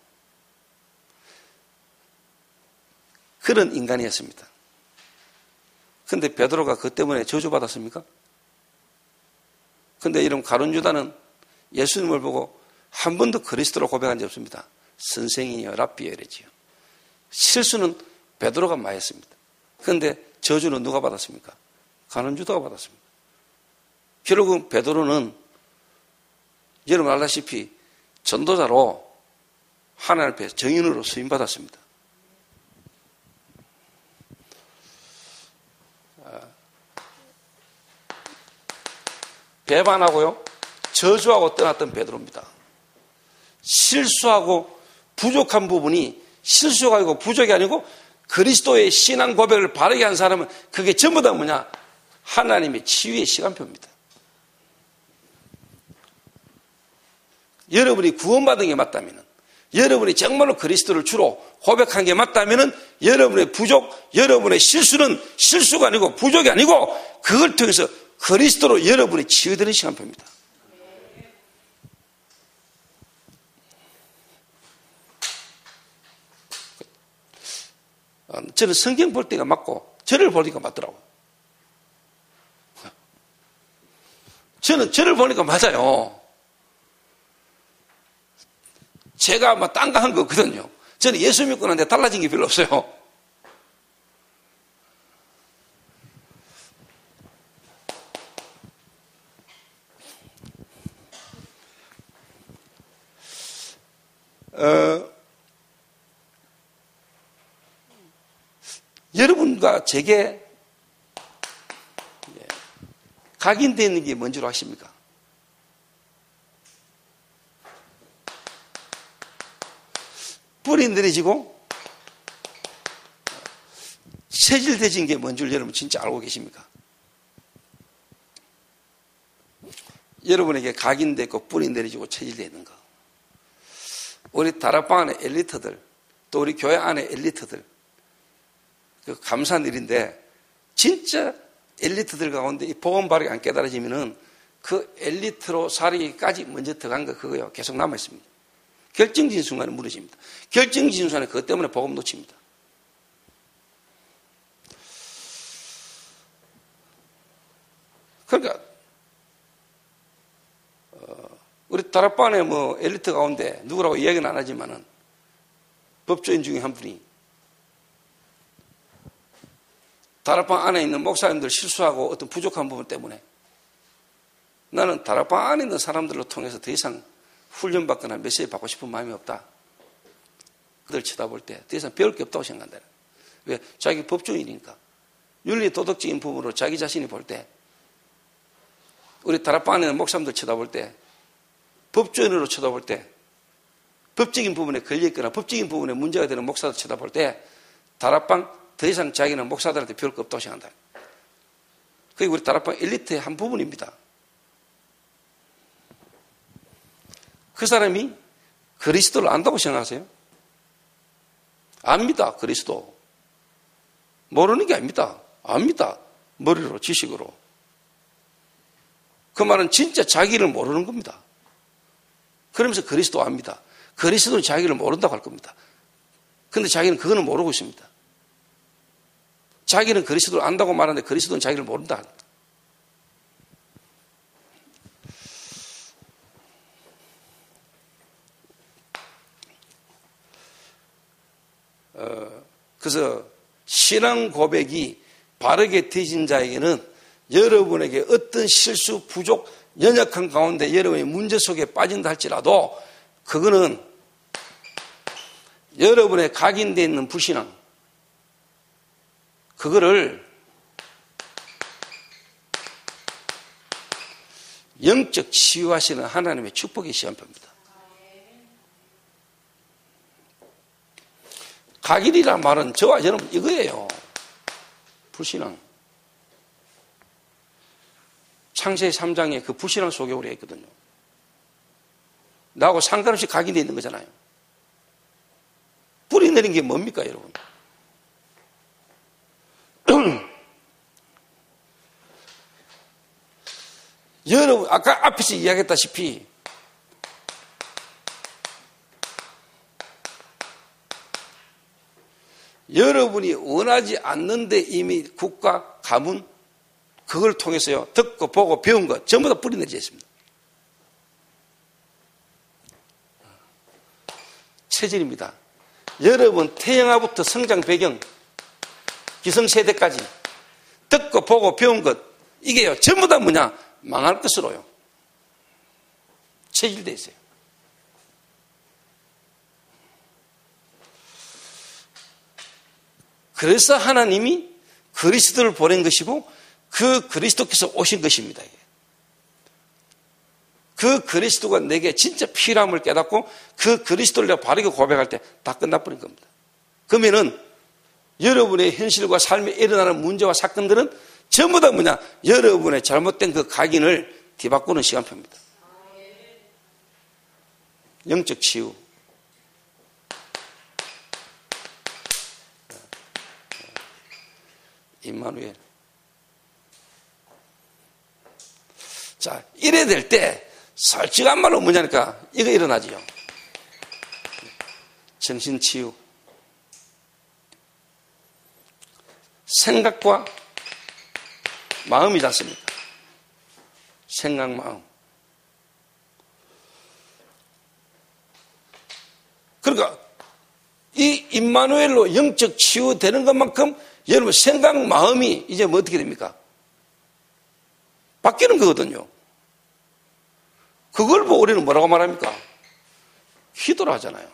그런 인간이었습니다. 근데 베드로가 그 때문에 저주받았습니까? 근데 이런 가룟 유다는 예수님을 보고 한 번도 그리스도로 고백한 적 없습니다. 선생이여 랍비여 이랬지요. 실수는 베드로가 많이 했습니다. 그런데 저주는 누가 받았습니까? 가룟 유다가 받았습니다. 결국은 베드로는 여러분 알다시피 전도자로 하나님 앞에 정인으로 수임받았습니다. 배반하고요 저주하고 떠났던 베드로입니다. 실수하고 부족한 부분이 실수가 아니고 부족이 아니고 그리스도의 신앙 고백을 바르게 한 사람은 그게 전부 다 뭐냐? 하나님의 치유의 시간표입니다. 여러분이 구원받은 게 맞다면 여러분이 정말로 그리스도를 주로 고백한 게 맞다면 여러분의 부족, 여러분의 실수는 실수가 아니고 부족이 아니고 그걸 통해서 그리스도로 여러분이 치유되는 시간표입니다. 저는 성경 볼 때가 맞고 저를 보니까 맞더라고요. 저는 저를 보니까 맞아요. 제가 막 딴강한 거거든요. 저는 예수 믿고 나는데 달라진 게 별로 없어요. 여러분과 제게 각인되어 있는 게 뭔지 아십니까? 뿌리 내려지고 체질되진 게 뭔 줄 여러분 진짜 알고 계십니까? 여러분에게 각인되어 있고 뿌리 내려지고 체질되어 있는 거. 우리 다락방 안에 엘리트들 또 우리 교회 안에 엘리트들, 그 감사한 일인데, 진짜 엘리트들 가운데 이 복음 바르게 안 깨달아지면은 그 엘리트로 살기까지 먼저 들어간 거 그거요. 계속 남아 있습니다. 결정적인 순간에 무너집니다. 결정적인 순간에 그것 때문에 복음 놓칩니다. 그러니까 우리 다락방에 뭐 엘리트 가운데 누구라고 이야기는 안 하지만은 법조인 중에 한 분이 다락방 안에 있는 목사님들 실수하고 어떤 부족한 부분 때문에 나는 다락방 안에 있는 사람들로 통해서 더 이상 훈련받거나 메시지 받고 싶은 마음이 없다. 그들 쳐다볼 때 더 이상 배울 게 없다고 생각한다. 왜? 자기 법조인이니까. 윤리 도덕적인 부분으로 자기 자신이 볼 때 우리 다락방 안에 있는 목사님들 쳐다볼 때 법조인으로 쳐다볼 때 법적인 부분에 걸려있거나 법적인 부분에 문제가 되는 목사들 쳐다볼 때 다락방 더 이상 자기는 목사들한테 배울 거 없다고 생각한다. 그게 우리 다락방 엘리트의 한 부분입니다. 그 사람이 그리스도를 안다고 생각하세요? 압니다. 그리스도. 모르는 게 아닙니다. 압니다. 머리로, 지식으로. 그 말은 진짜 자기를 모르는 겁니다. 그러면서 그리스도 압니다. 그리스도는 자기를 모른다고 할 겁니다. 그런데 자기는 그거는 모르고 있습니다. 자기는 그리스도를 안다고 말하는데 그리스도는 자기를 모른다. 그래서 신앙 고백이 바르게 되신 자에게는 여러분에게 어떤 실수, 부족, 연약한 가운데 여러분의 문제 속에 빠진다 할지라도 그거는 여러분의 각인되어 있는 불신앙, 그거를 영적 치유하시는 하나님의 축복의 시간표입니다. 각인이란 말은 저와 여러분 이거예요. 불신앙. 창세기 3장에 그 불신앙 속에 우리가 있거든요. 나하고 상관없이 각인되어 있는 거잖아요. 뿌리 내린 게 뭡니까, 여러분? 여러분, 아까 앞에서 이야기했다시피 여러분이 원하지 않는데 이미 국가, 가문, 그걸 통해서요, 듣고 보고 배운 것 전부 다 뿌리내려 있습니다. 체질입니다. 여러분 태영아부터 성장 배경, 기성세대까지 듣고 보고 배운 것, 이게요, 전부 다 뭐냐? 망할 것으로요. 체질되어 있어요. 그래서 하나님이 그리스도를 보낸 것이고 그 그리스도께서 오신 것입니다. 그 그리스도가 내게 진짜 필요함을 깨닫고 그 그리스도를 내가 바르게 고백할 때 다 끝나버린 겁니다. 그러면은 여러분의 현실과 삶에 일어나는 문제와 사건들은 전부 다 뭐냐? 여러분의 잘못된 그 각인을 뒤바꾸는 시간표입니다. 영적 치유. 임마누엘. 자, 이래야 될 때 솔직한 말로 뭐냐니까 이거 일어나지요. 정신치유. 생각과 마음이지 않습니까? 생각, 마음. 그러니까 이 임마누엘로 영적 치유되는 것만큼 여러분 생각, 마음이 이제 뭐 어떻게 됩니까? 바뀌는 거거든요. 그걸 보고 우리는 뭐라고 말합니까? 기도를 하잖아요.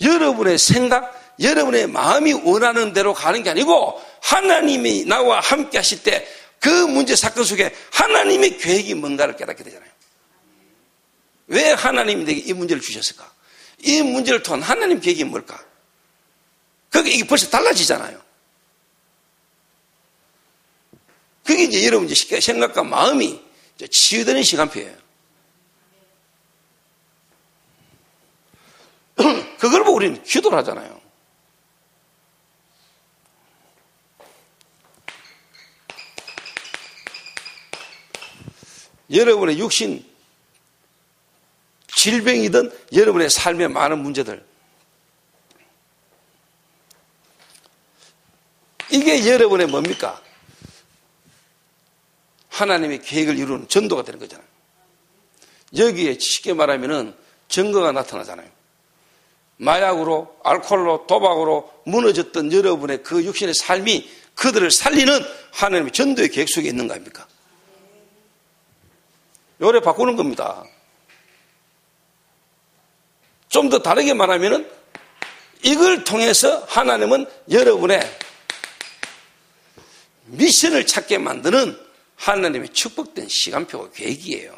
여러분의 생각, 여러분의 마음이 원하는 대로 가는 게 아니고 하나님이 나와 함께 하실 때 그 문제 사건 속에 하나님의 계획이 뭔가를 깨닫게 되잖아요. 왜 하나님이 내게 이 문제를 주셨을까? 이 문제를 통한 하나님 계획이 뭘까? 그게 이게 벌써 달라지잖아요. 그게 이제 여러분 이제 생각과 마음이 치유되는 시간표예요. 그걸 보고 우리는 기도를 하잖아요. 여러분의 육신 질병이든 여러분의 삶의 많은 문제들, 이게 여러분의 뭡니까? 하나님의 계획을 이루는 전도가 되는 거잖아요. 여기에 쉽게 말하면은 증거가 나타나잖아요. 마약으로, 알코올로, 도박으로 무너졌던 여러분의 그 육신의 삶이 그들을 살리는 하나님의 전도의 계획 속에 있는 거 아닙니까? 요래 바꾸는 겁니다. 좀 더 다르게 말하면은 이걸 통해서 하나님은 여러분의 미션을 찾게 만드는 하나님의 축복된 시간표가 계획이에요.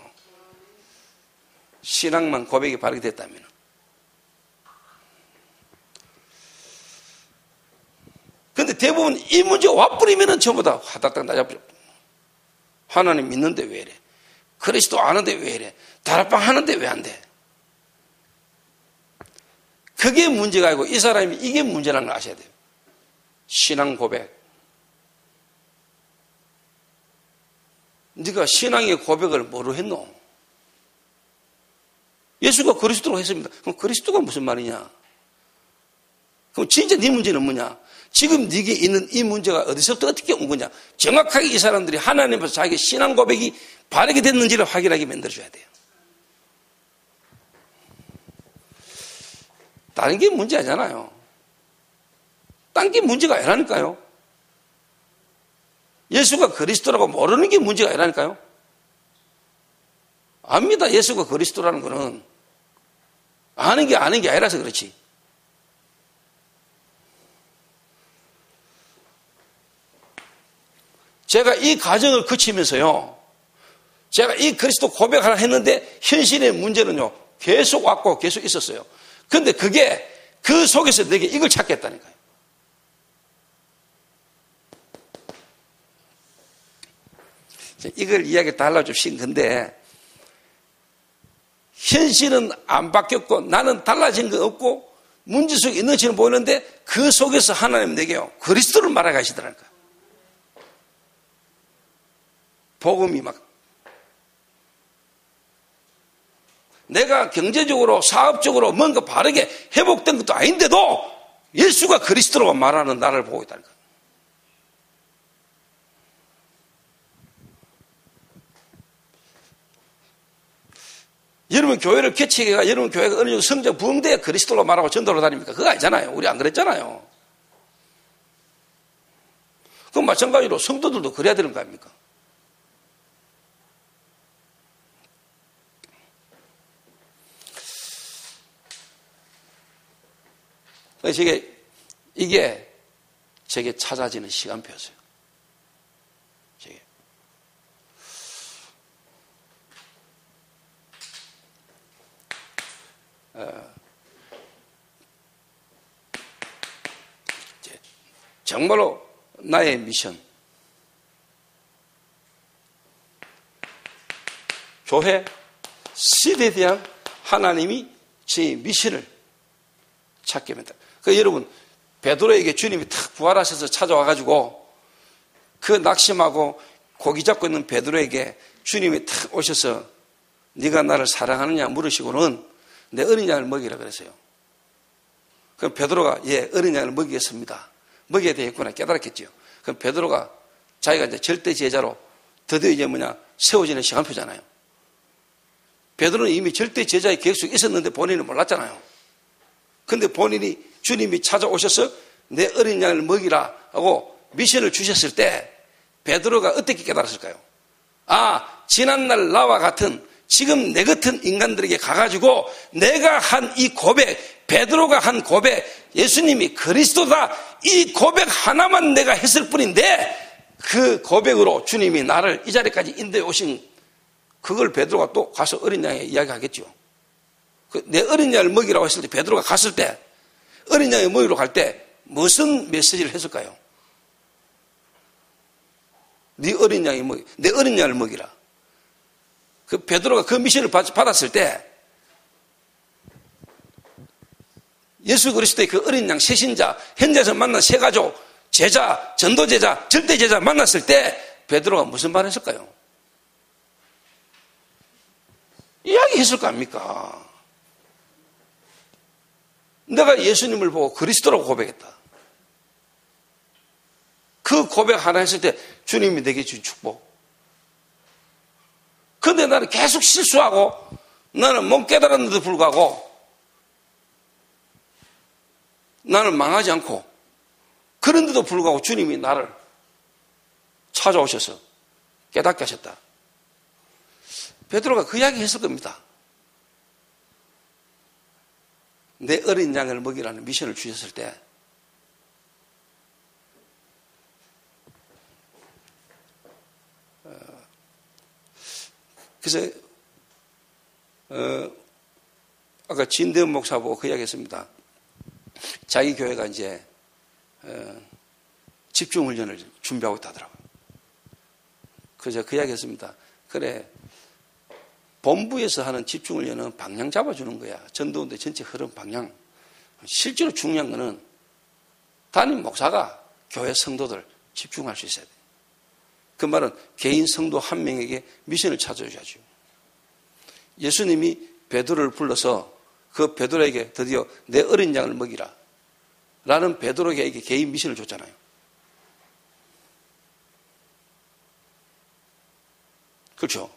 신앙만 고백이 바르게 됐다면. 그런데 대부분 이 문제가 와버리면 전부 다 화닥닥 낮아버려. 하나님 믿는데 왜 이래? 그리스도 아는데 왜 이래? 다락방 하는데 왜 안 돼? 그게 문제가 아니고 이 사람이 이게 문제라는 걸 아셔야 돼요. 신앙 고백. 네가 신앙의 고백을 뭐로 했노? 예수가 그리스도로 했습니다. 그럼 그리스도가 무슨 말이냐? 그럼 진짜 네 문제는 뭐냐? 지금 네게 있는 이 문제가 어디서부터 어떻게 온 거냐? 정확하게 이 사람들이 하나님 앞에서 자기 신앙 고백이 바르게 됐는지를 확인하게 만들어줘야 돼요. 다른 게 문제 아니잖아요. 딴 게 문제가 아니라니까요. 예수가 그리스도라고 모르는 게 문제가 아니라니까요. 압니다. 예수가 그리스도라는 거는 아는 게 아니라서 그렇지. 제가 이 과정을 거치면서요, 제가 이 그리스도 고백을 했는데 현실의 문제는요 계속 왔고 계속 있었어요. 그런데 그게 그 속에서 내게 이걸 찾겠다니까요. 이걸 이야기 달라좀 신 건데, 현실은 안 바뀌었고 나는 달라진 거 없고 문제 속에 있는 것처럼 보이는데 그 속에서 하나님 내게요 그리스도를 말해 가시더라니까요. 복음이 막, 내가 경제적으로 사업적으로 뭔가 바르게 회복된 것도 아닌데도 예수가 그리스도라고 말하는 나를 보고 있다니까요. 여러분 교회를 개척해가 여러분 교회가 어느 정도 성장 부흥돼야 그리스도로 말하고 전도로 다닙니까? 그거 아니잖아요. 우리 안 그랬잖아요. 그럼 마찬가지로 성도들도 그래야 되는 거 아닙니까? 그래서 이게 제게 찾아지는 시간표였어요. 제게. 정말로 나의 미션, 교회, 시대에 대한 하나님이 제 미션을 찾게 됩니다. 그 여러분, 베드로에게 주님이 탁 부활하셔서 찾아와가지고 그 낙심하고 고기 잡고 있는 베드로에게 주님이 탁 오셔서 네가 나를 사랑하느냐 물으시고는 내 어린 양을 먹이라 그랬어요. 그럼 베드로가 예, 어린 양을 먹이겠습니다. 먹여야 되겠구나 깨달았겠죠. 그럼 베드로가 자기가 이제 절대 제자로 드디어 이제 세워지는 시간표잖아요. 베드로는 이미 절대 제자의 계획 속에 있었는데 본인은 몰랐잖아요. 근데 본인이 주님이 찾아오셔서 내 어린 양을 먹이라 하고 미션을 주셨을 때 베드로가 어떻게 깨달았을까요? 아, 지난날 나와 같은 지금 내 같은 인간들에게 가가지고 내가 한 이 고백, 베드로가 한 고백, 예수님이 그리스도다, 이 고백 하나만 내가 했을 뿐인데 그 고백으로 주님이 나를 이 자리까지 인도해 오신, 그걸 베드로가 또 가서 어린 양에 이야기하겠죠. 내 어린 양을 먹이라고 했을 때 베드로가 갔을 때 어린 양을 먹이러 갈 때 무슨 메시지를 했을까요? 네 어린 양이 먹이, 내 어린 양을 먹이라. 그 베드로가 그 미션을 받았을 때 예수 그리스도의 그 어린 양 세신자, 현장에서 만난 세 가족, 제자, 전도 제자, 절대 제자 만났을 때 베드로가 무슨 말 했을까요? 이야기했을 거 아닙니까? 내가 예수님을 보고 그리스도라고 고백했다. 그 고백 하나 했을 때 주님이 내게 준 축복. 근데 나는 계속 실수하고 나는 못 깨달았는데도 불구하고 나는 망하지 않고 그런데도 불구하고 주님이 나를 찾아오셔서 깨닫게 하셨다. 베드로가 그 이야기 했을 겁니다. 내 어린 양을 먹이라는 미션을 주셨을 때 그래서 아까 진대원 목사 보고 그 이야기 했습니다. 자기 교회가 이제 집중훈련을 준비하고 있다더라고요. 그래서 그 이야기 했습니다. 그래, 본부에서 하는 집중훈련은 방향 잡아주는 거야. 전도운동 전체 흐름 방향. 실제로 중요한 거는 담임 목사가 교회 성도들 집중할 수 있어야 돼. 그 말은 개인 성도 한 명에게 미션을 찾아줘야죠. 예수님이 베드로를 불러서 그 베드로에게 드디어 내 어린 양을 먹이라 라는 베드로에게 개인 미션을 줬잖아요. 그렇죠?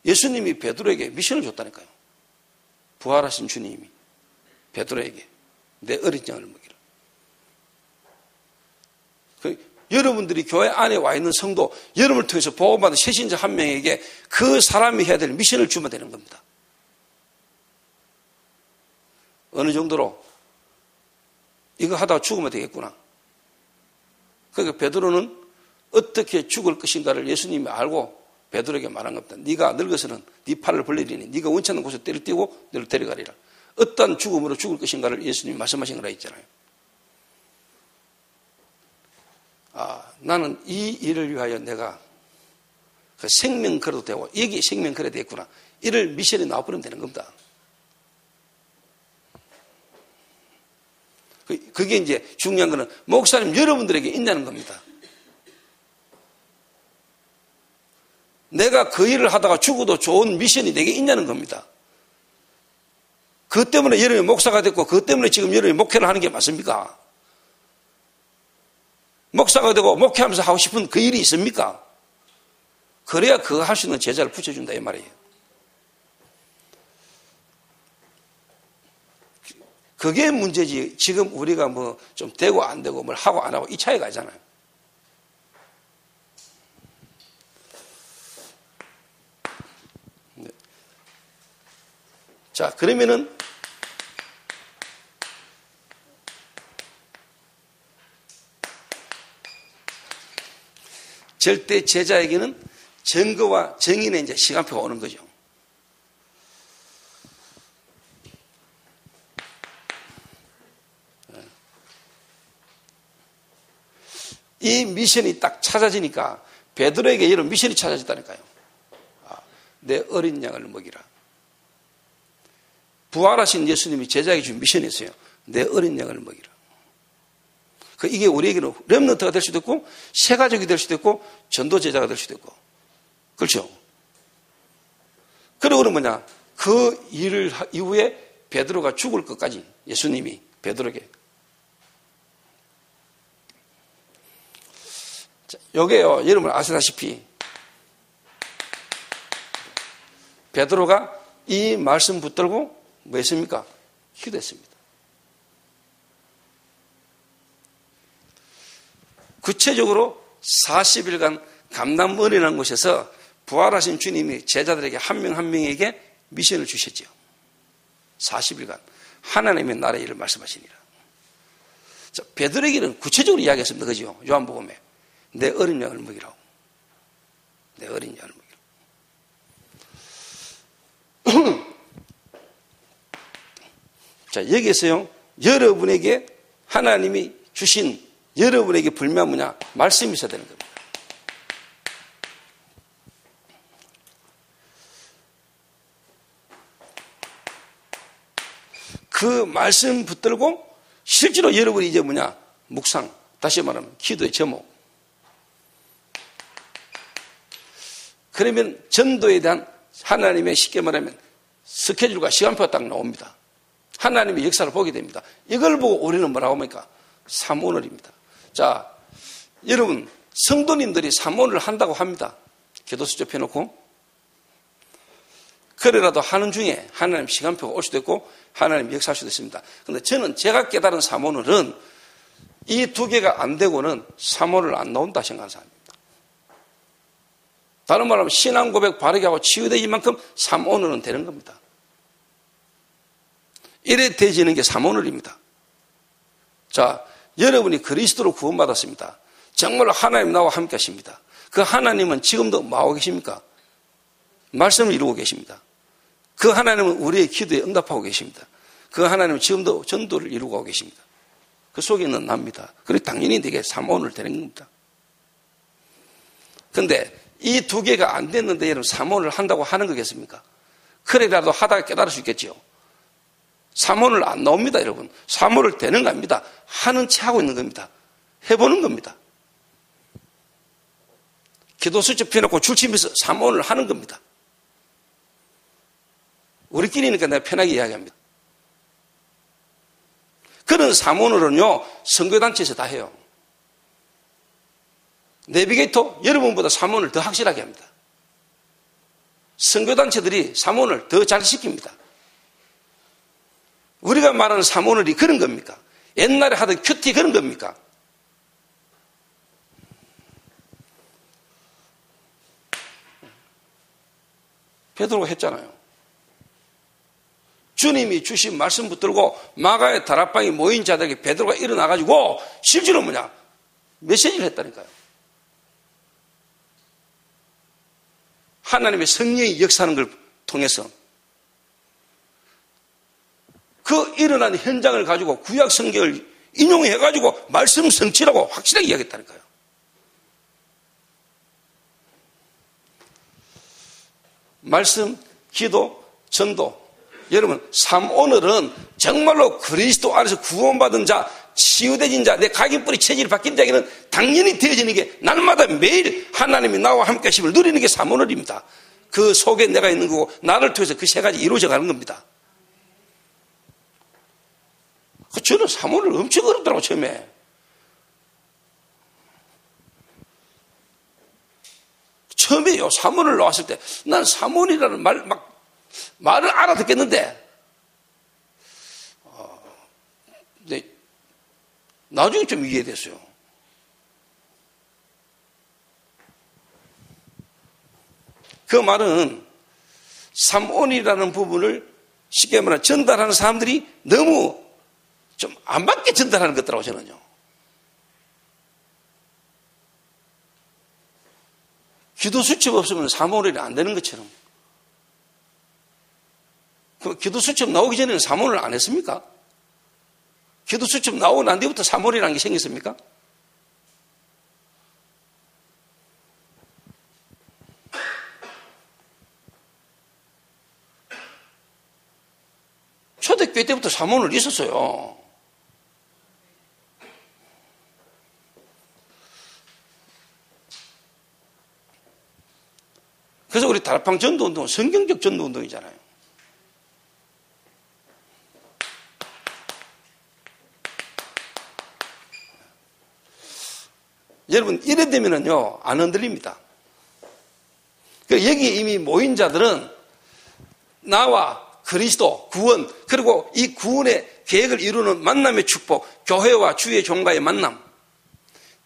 예수님이 베드로에게 미션을 줬다니까요. 부활하신 주님이 베드로에게 내 어린 양을 먹이라. 여러분들이 교회 안에 와 있는 성도, 여러분을 통해서 보호받은 세신자 한 명에게 그 사람이 해야 될 미션을 주면 되는 겁니다. 어느 정도로 이거 하다가 죽으면 되겠구나. 그러니까 베드로는 어떻게 죽을 것인가를 예수님이 알고 베드로에게 말한 겁니다. 네가 늙어서는 네 팔을 벌리리니 네가 원치 않는 곳에 때를 띄고 너를 데려가리라. 어떤 죽음으로 죽을 것인가를 예수님이 말씀하신 거라 했잖아요. 나는 이 일을 위하여 내가 그 생명 걸어도 되고 여기 생명 걸어야 되겠구나. 이를 미션에 나와버리면 되는 겁니다. 그게 이제 중요한 거는 목사님 여러분들에게 있냐는 겁니다. 내가 그 일을 하다가 죽어도 좋은 미션이 내게 있냐는 겁니다. 그것 때문에 여러분이 목사가 됐고 그것 때문에 지금 여러분이 목회를 하는 게 맞습니까? 목사가 되고 목회하면서 하고 싶은 그 일이 있습니까? 그래야 그거 할 수 있는 제자를 붙여준다 이 말이에요. 그게 문제지. 지금 우리가 뭐 좀 되고 안 되고 뭘 하고 안 하고 이 차이가 있잖아요. 자, 그러면은 절대 제자에게는 증거와 정인의 이제 시간표가 오는 거죠. 이 미션이 딱 찾아지니까 베드로에게 이런 미션이 찾아졌다니까요. 내 어린 양을 먹이라. 부활하신 예수님이 제자에게 준 미션이었어요. 내 어린 양을 먹이라. 이게 우리에게는 렘넌트가 될 수도 있고 새 가족이 될 수도 있고 전도 제자가 될 수도 있고 그렇죠. 그리고 뭐냐 그 일을 이후에 베드로가 죽을 것까지 예수님이 베드로에게 요게요 여러분 아시다시피 베드로가 이 말씀 붙들고 뭐 했습니까? 기도했습니다. 구체적으로 40일간 감남원이라는 곳에서 부활하신 주님이 제자들에게 한 명 한 명에게 미션을 주셨죠. 40일간 하나님의 나라의 일을 말씀하시니라. 자, 베드로에게는 구체적으로 이야기했습니다. 그죠? 요한복음에 내 어린 양을 먹이라고. 내 어린 양을 먹이라고. 자, 여기에서요 여러분에게 하나님이 주신 여러분에게 불면 뭐냐? 말씀이 있어야 되는 겁니다. 그 말씀 붙들고 실제로 여러분이 이제 묵상, 다시 말하면 기도의 제목. 그러면 전도에 대한 하나님의 쉽게 말하면 스케줄과 시간표가 딱 나옵니다. 하나님의 역사를 보게 됩니다. 이걸 보고 우리는 뭐라고 합니까? 삼오늘입니다. 자, 여러분 성도님들이 삼오늘을 한다고 합니다. 기도 수첩 해놓고. 그래라도 하는 중에 하나님 시간표가 올 수도 있고 하나님 역사할 수도 있습니다. 그런데 저는 제가 깨달은 삼오늘은 이 두 개가 안 되고는 삼오늘 안 나온다 생각하는 사람입니다. 다른 말로 하면 신앙 고백 바르게 하고 치유되기 만큼 삼오늘은 되는 겁니다. 이래 되지는 게 삼오늘입니다. 자, 여러분이 그리스도로 구원받았습니다. 정말로 하나님 나와 함께 하십니다. 그 하나님은 지금도 뭐하고 계십니까? 말씀을 이루고 계십니다. 그 하나님은 우리의 기도에 응답하고 계십니다. 그 하나님은 지금도 전도를 이루고 계십니다. 그 속에 있는 납니다. 그리고 당연히 되게 삼오늘 되는 겁니다. 그런데 이 두 개가 안 됐는데 여러분 삼오늘 한다고 하는 거겠습니까? 그래라도 하다가 깨달을 수 있겠지요. 삼오늘 안 나옵니다, 여러분. 삼오늘 되는 겁니다. 하는 채 하고 있는 겁니다. 해보는 겁니다. 기도 수첩 펴놓고 줄치면서 삼오늘 하는 겁니다. 우리끼리니까 내가 편하게 이야기합니다. 그런 삼오늘은요, 선교단체에서 다 해요. 내비게이터 여러분보다 삼오늘 더 확실하게 합니다. 선교단체들이 삼오늘 더 잘 시킵니다. 우리가 말하는 삼오늘이 그런 겁니까? 옛날에 하던 큐티 그런 겁니까? 베드로가 했잖아요. 주님이 주신 말씀 붙들고 마가의 다락방에 모인 자들에게 베드로가 일어나가지고 실제로 메시지를 했다니까요. 하나님의 성령이 역사하는 걸 통해서 그 일어난 현장을 가지고 구약 성경을 인용해가지고 말씀 성취라고 확실하게 이야기했다니까요. 말씀, 기도, 전도. 여러분, 삼오늘은 정말로 그리스도 안에서 구원받은 자, 치유되진 자, 내 각인뿌리 체질이 바뀐 자에게는 당연히 되어지는 게 날마다 매일 하나님이 나와 함께 하심을 누리는 게 삼오늘입니다. 그 속에 내가 있는 거고 나를 통해서 그 세 가지 이루어져 가는 겁니다. 저는 삼오늘 엄청 어렵더라고 처음에. 처음에요, 삼오늘 나왔을 때 난 삼오늘이라는 말을 알아듣겠는데 근데 나중에 좀 이해됐어요. 그 말은 삼오늘이라는 부분을 쉽게 말하면 전달하는 사람들이 너무 좀 안 맞게 전달하는 것더라고 저는요. 기도 수첩 없으면 삼오늘이 안 되는 것처럼. 그럼 기도 수첩 나오기 전에는 삼오늘 안 했습니까? 기도 수첩 나오고 난 뒤부터 삼오늘이라는 게 생겼습니까? 초대교회 때부터 삼오늘 있었어요. 그래서 우리 다락방 전도운동은 성경적 전도운동이잖아요. 여러분, 이래 되면은요, 안 흔들립니다. 여기 이미 모인 자들은 나와 그리스도, 구원, 그리고 이 구원의 계획을 이루는 만남의 축복, 교회와 주의 종과의 만남,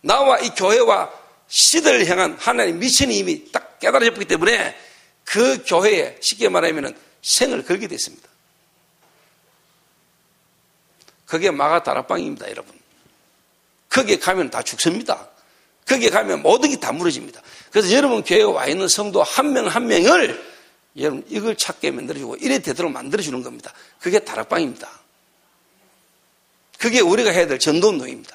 나와 이 교회와 시대를 향한 하나님의 미션이 이미 딱 깨달아졌기 때문에 그 교회에 쉽게 말하면 생을 걸게 됐습니다. 그게 마가 다락방입니다, 여러분. 거기에 가면 다 죽습니다. 거기에 가면 모든 게 다 무너집니다. 그래서 여러분 교회에 와 있는 성도 한 명 한 명을 여러분 이걸 찾게 만들어주고 이래 되도록 만들어주는 겁니다. 그게 다락방입니다. 그게 우리가 해야 될 전도운동입니다.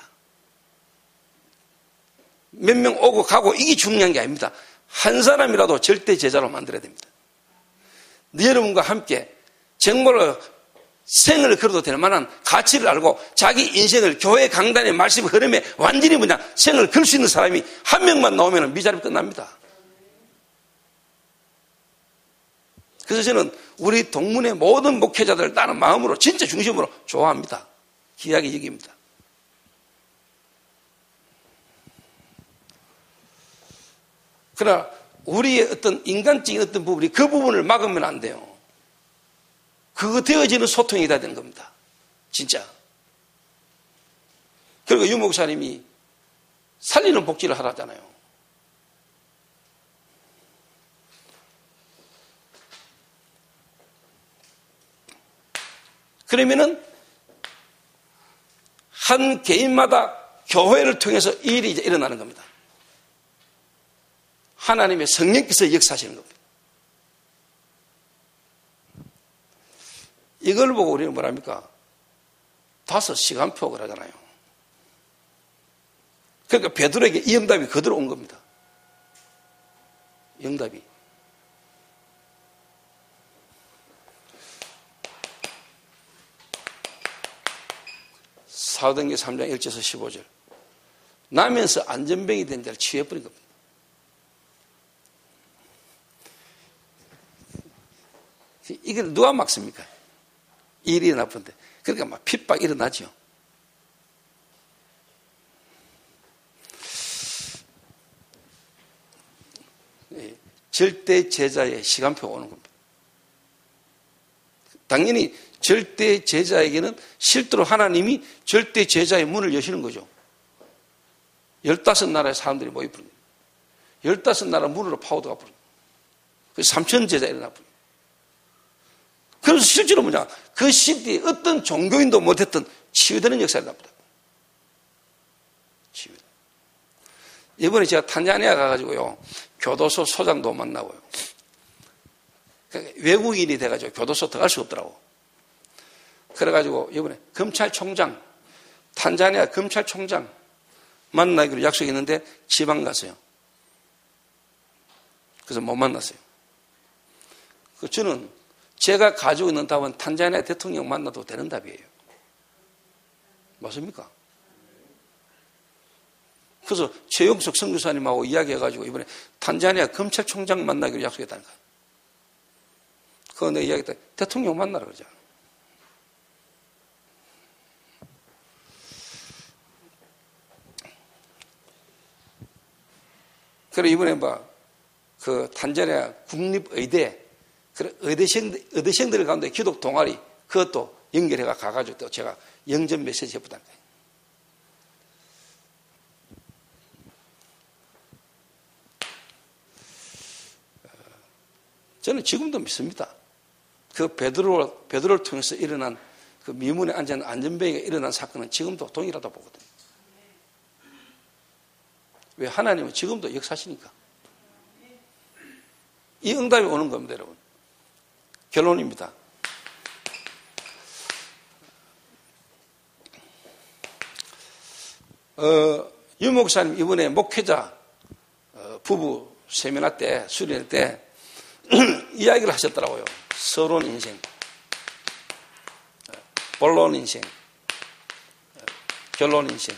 몇 명 오고 가고 이게 중요한 게 아닙니다. 한 사람이라도 절대 제자로 만들어야 됩니다. 여러분과 함께 정말로 생을 걸어도 될 만한 가치를 알고 자기 인생을 교회 강단의 말씀 흐름에 완전히 생을 걸 수 있는 사람이 한 명만 나오면 미자립 끝납니다. 그래서 저는 우리 동문의 모든 목회자들을 나는 마음으로 진짜 중심으로 좋아합니다. 귀하게 여깁니다. 그러나 우리의 어떤 인간적인 어떤 부분이 그 부분을 막으면 안 돼요. 그거 되어지는 소통이 돼야 되는 겁니다. 진짜. 그리고 유 목사님이 살리는 복지를 하라잖아요. 그러면은 한 개인마다 교회를 통해서 이 일이 이제 일어나는 겁니다. 하나님의 성령께서 역사하시는 겁니다. 이걸 보고 우리는 뭐랍니까? 5시간표 그러잖아요. 그러니까 베드로에게 이 응답이 그대로 온 겁니다. 응답이. 사도행전 3장 1절에서 15절. 나면서 안전병이 된 자를 치유해버린 겁니다. 이걸 누가 막습니까? 일이 일어나쁜데. 그러니까 막 핍박 일어나죠. 절대 제자의 시간표가 오는 겁니다. 당연히 절대 제자에게는 실제로 하나님이 절대 제자의 문을 여시는 거죠. 15나라의 사람들이 모여 부릅니다. 15나라 문으로 파우더가 부릅니다. 그래서 3천 제자 일어나 부릅니다. 그래서 실제로 그 시대에 어떤 종교인도 못했던 치유되는 역사를 납니다. 치유. 이번에 제가 탄자니아 가가지고요, 교도소 소장도 만나고요. 외국인이 돼가지고 교도소 들어갈 수가 없더라고. 그래가지고 이번에 검찰총장, 탄자니아 검찰총장 만나기로 약속했는데 지방 갔어요. 그래서 못 만났어요. 저는 제가 가지고 있는 답은 탄자니아 대통령 만나도 되는 답이에요. 맞습니까? 그래서 최영석 선교사님하고 이야기해가지고 이번에 탄자니아 검찰총장 만나기로 약속했다니까. 그거 내가 이야기했다. 대통령 만나라 그러잖아. 그래 이번에 그 탄자니아 국립의대 그래 의대생들 가운데 기독 동아리 그것도 연결해가 가가지고 또 제가 영전 메시지 해보다니까. 저는 지금도 믿습니다. 그 베드로를 통해서 일어난 그 미문에 앉은 안전병이가 일어난 사건은 지금도 동일하다 보거든요. 왜? 하나님은 지금도 역사하시니까. 이 응답이 오는 겁니다, 여러분. 결론입니다. 유 목사님 이번에 목회자 부부 세미나 때 수련회 때 이야기를 하셨더라고요. 서론 인생, 본론 인생, 결론 인생.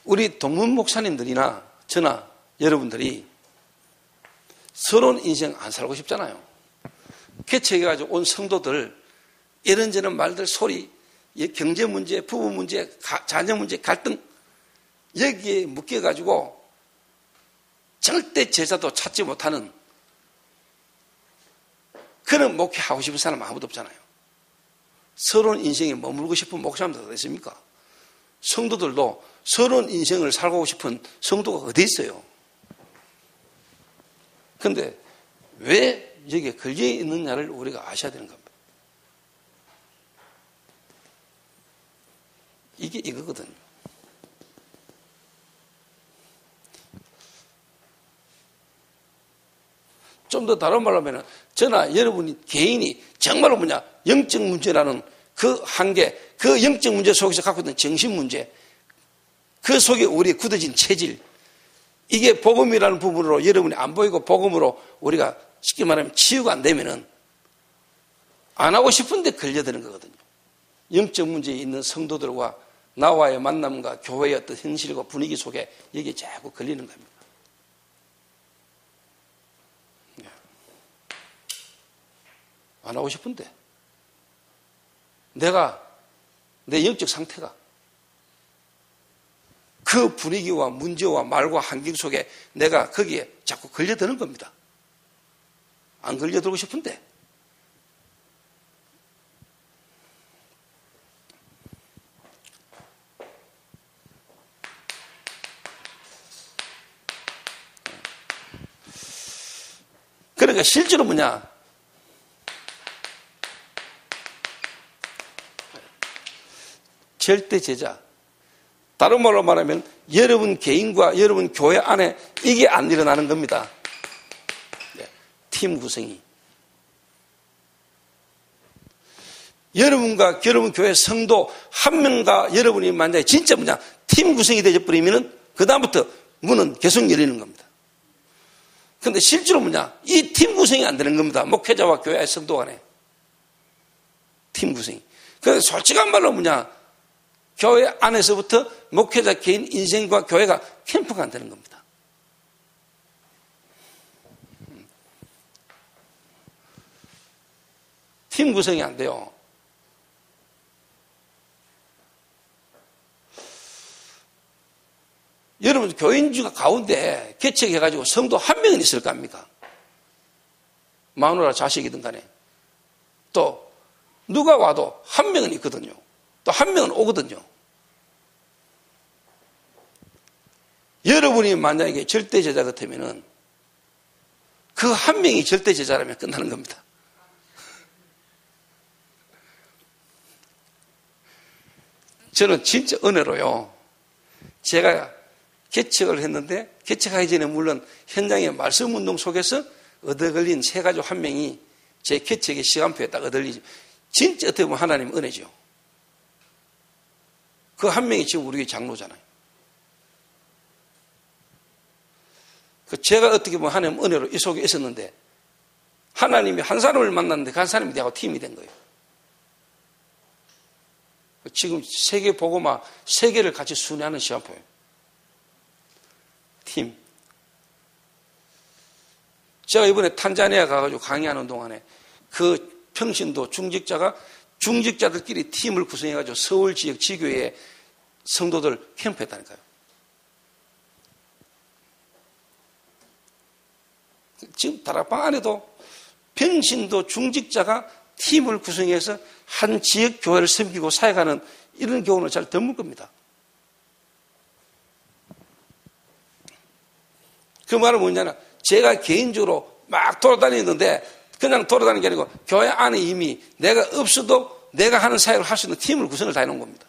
우리 동문 목사님들이나 저나 여러분들이 서론 인생 안 살고 싶잖아요. 개척해가지고 온 성도들 이런저런 말들 소리, 경제 문제, 부부 문제, 자녀 문제, 갈등 여기에 묶여가지고 절대 제자도 찾지 못하는 그런 목회하고 싶은 사람 아무도 없잖아요. 서론 인생에 머물고 싶은 목사님들 어디 있습니까? 성도들도 서론 인생을 살고 싶은 성도가 어디 있어요? 그런데 왜 여기에 걸려 있느냐를 우리가 아셔야 되는 겁니다. 이게 이거거든요. 좀 더 다른 말로 하면 저나 여러분이 개인이 정말로 영적 문제라는 그 한계, 그 영적 문제 속에서 갖고 있는 정신 문제, 그 속에 우리의 굳어진 체질, 이게 복음이라는 부분으로 여러분이 안 보이고 복음으로 우리가 쉽게 말하면 치유가 안 되면은 안 하고 싶은데 걸려드는 거거든요. 영적 문제에 있는 성도들과 나와의 만남과 교회의 어떤 현실과 분위기 속에 여기에 자꾸 걸리는 겁니다. 안 하고 싶은데 내 영적 상태가 그 분위기와 문제와 말과 환경 속에 내가 거기에 자꾸 걸려드는 겁니다. 안 걸려들고 싶은데 그러니까 실제로 뭐냐, 절대 제자, 다른 말로 말하면 여러분 개인과 여러분 교회 안에 이게 안 일어나는 겁니다. 팀 구성이. 여러분과 여러분 교회 성도 한 명과 여러분이 만약에 진짜 뭐냐 팀 구성이 되어버리면 그 다음부터 문은 계속 열리는 겁니다. 그런데 실제로 뭐냐 이 팀 구성이 안 되는 겁니다. 목회자와 교회 성도 간에 팀 구성이. 그래서 솔직한 말로 뭐냐 교회 안에서부터 목회자 개인 인생과 교회가 캠프가 안 되는 겁니다. 팀 구성이 안 돼요. 여러분 교인주가 가운데 개척해가지고 성도 한 명은 있을 거 아닙니까? 마누라 자식이든 간에 또 누가 와도 한 명은 있거든요. 또 한 명은 오거든요. 여러분이 만약에 절대 제자 같으면은 그 한 명이 절대 제자라면 끝나는 겁니다. 저는 진짜 은혜로요. 제가 개척을 했는데 개척하기 전에 물론 현장의 말씀 운동 속에서 얻어걸린 세 가족 한 명이 제 개척의 시간표에 딱 얻어걸리죠. 진짜 어떻게 보면 하나님 은혜죠. 그 한 명이 지금 우리 장로잖아요. 제가 어떻게 보면 하나님 은혜로 이 속에 있었는데 하나님이 한 사람을 만났는데 그 한 사람이 내하고 팀이 된 거예요. 지금 세계 복음화, 세계를 같이 순회하는 시간표예요. 팀. 제가 이번에 탄자니아 가가지고 강의하는 동안에 그 평신도 중직자들끼리 팀을 구성해가지고 서울 지역 지교회 성도들 캠프했다니까요. 지금 다락방 안에도 평신도 중직자가 팀을 구성해서 한 지역 교회를 섬기고 사역하는 이런 경우는 잘 드물 겁니다. 그 말은 뭐냐면 제가 개인적으로 막 돌아다니는데 그냥 돌아다니는 게 아니고 교회 안에 이미 내가 없어도 내가 하는 사역을 할 수 있는 팀을 구성을 다 해놓은 겁니다.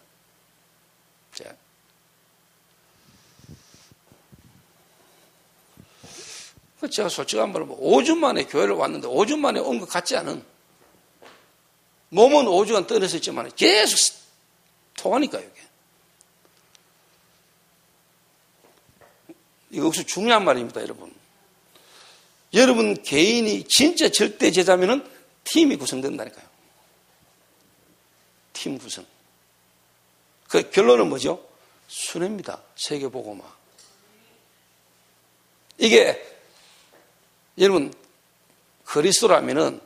제가 솔직한 말로 5주 만에 교회를 왔는데 5주 만에 온 것 같지 않은 몸은 5주간 떨어져 있지만 계속 통하니까요. 이거 역시 중요한 말입니다, 여러분. 여러분 개인이 진짜 절대 제자면은 팀이 구성된다니까요. 팀 구성. 그 결론은 뭐죠? 순회입니다. 세계복음화. 이게 여러분 그리스도라면은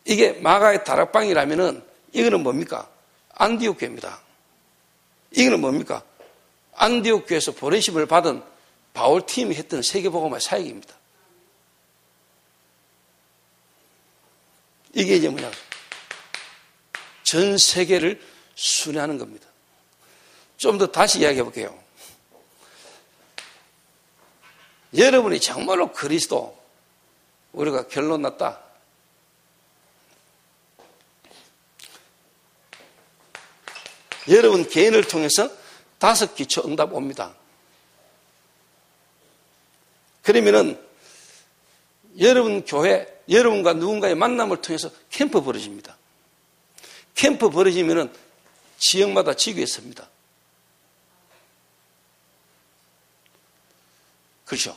이게 마가의 다락방이라면은 이거는 뭡니까? 안디옥 교회입니다. 이거는 뭡니까? 안디옥 교회에서 보내심을 받은 바울 팀이 했던 세계복음화 사역입니다. 이게 이제 뭐냐? 전 세계를 순회하는 겁니다. 좀 더 다시 이야기해 볼게요. 여러분이 정말로 그리스도, 우리가 결론 났다. 여러분 개인을 통해서 5 기초 응답 옵니다. 그러면은 여러분 교회, 여러분과 누군가의 만남을 통해서 캠프 벌어집니다. 캠프 벌어지면은 지역마다 지교에 섭니다. 그렇죠?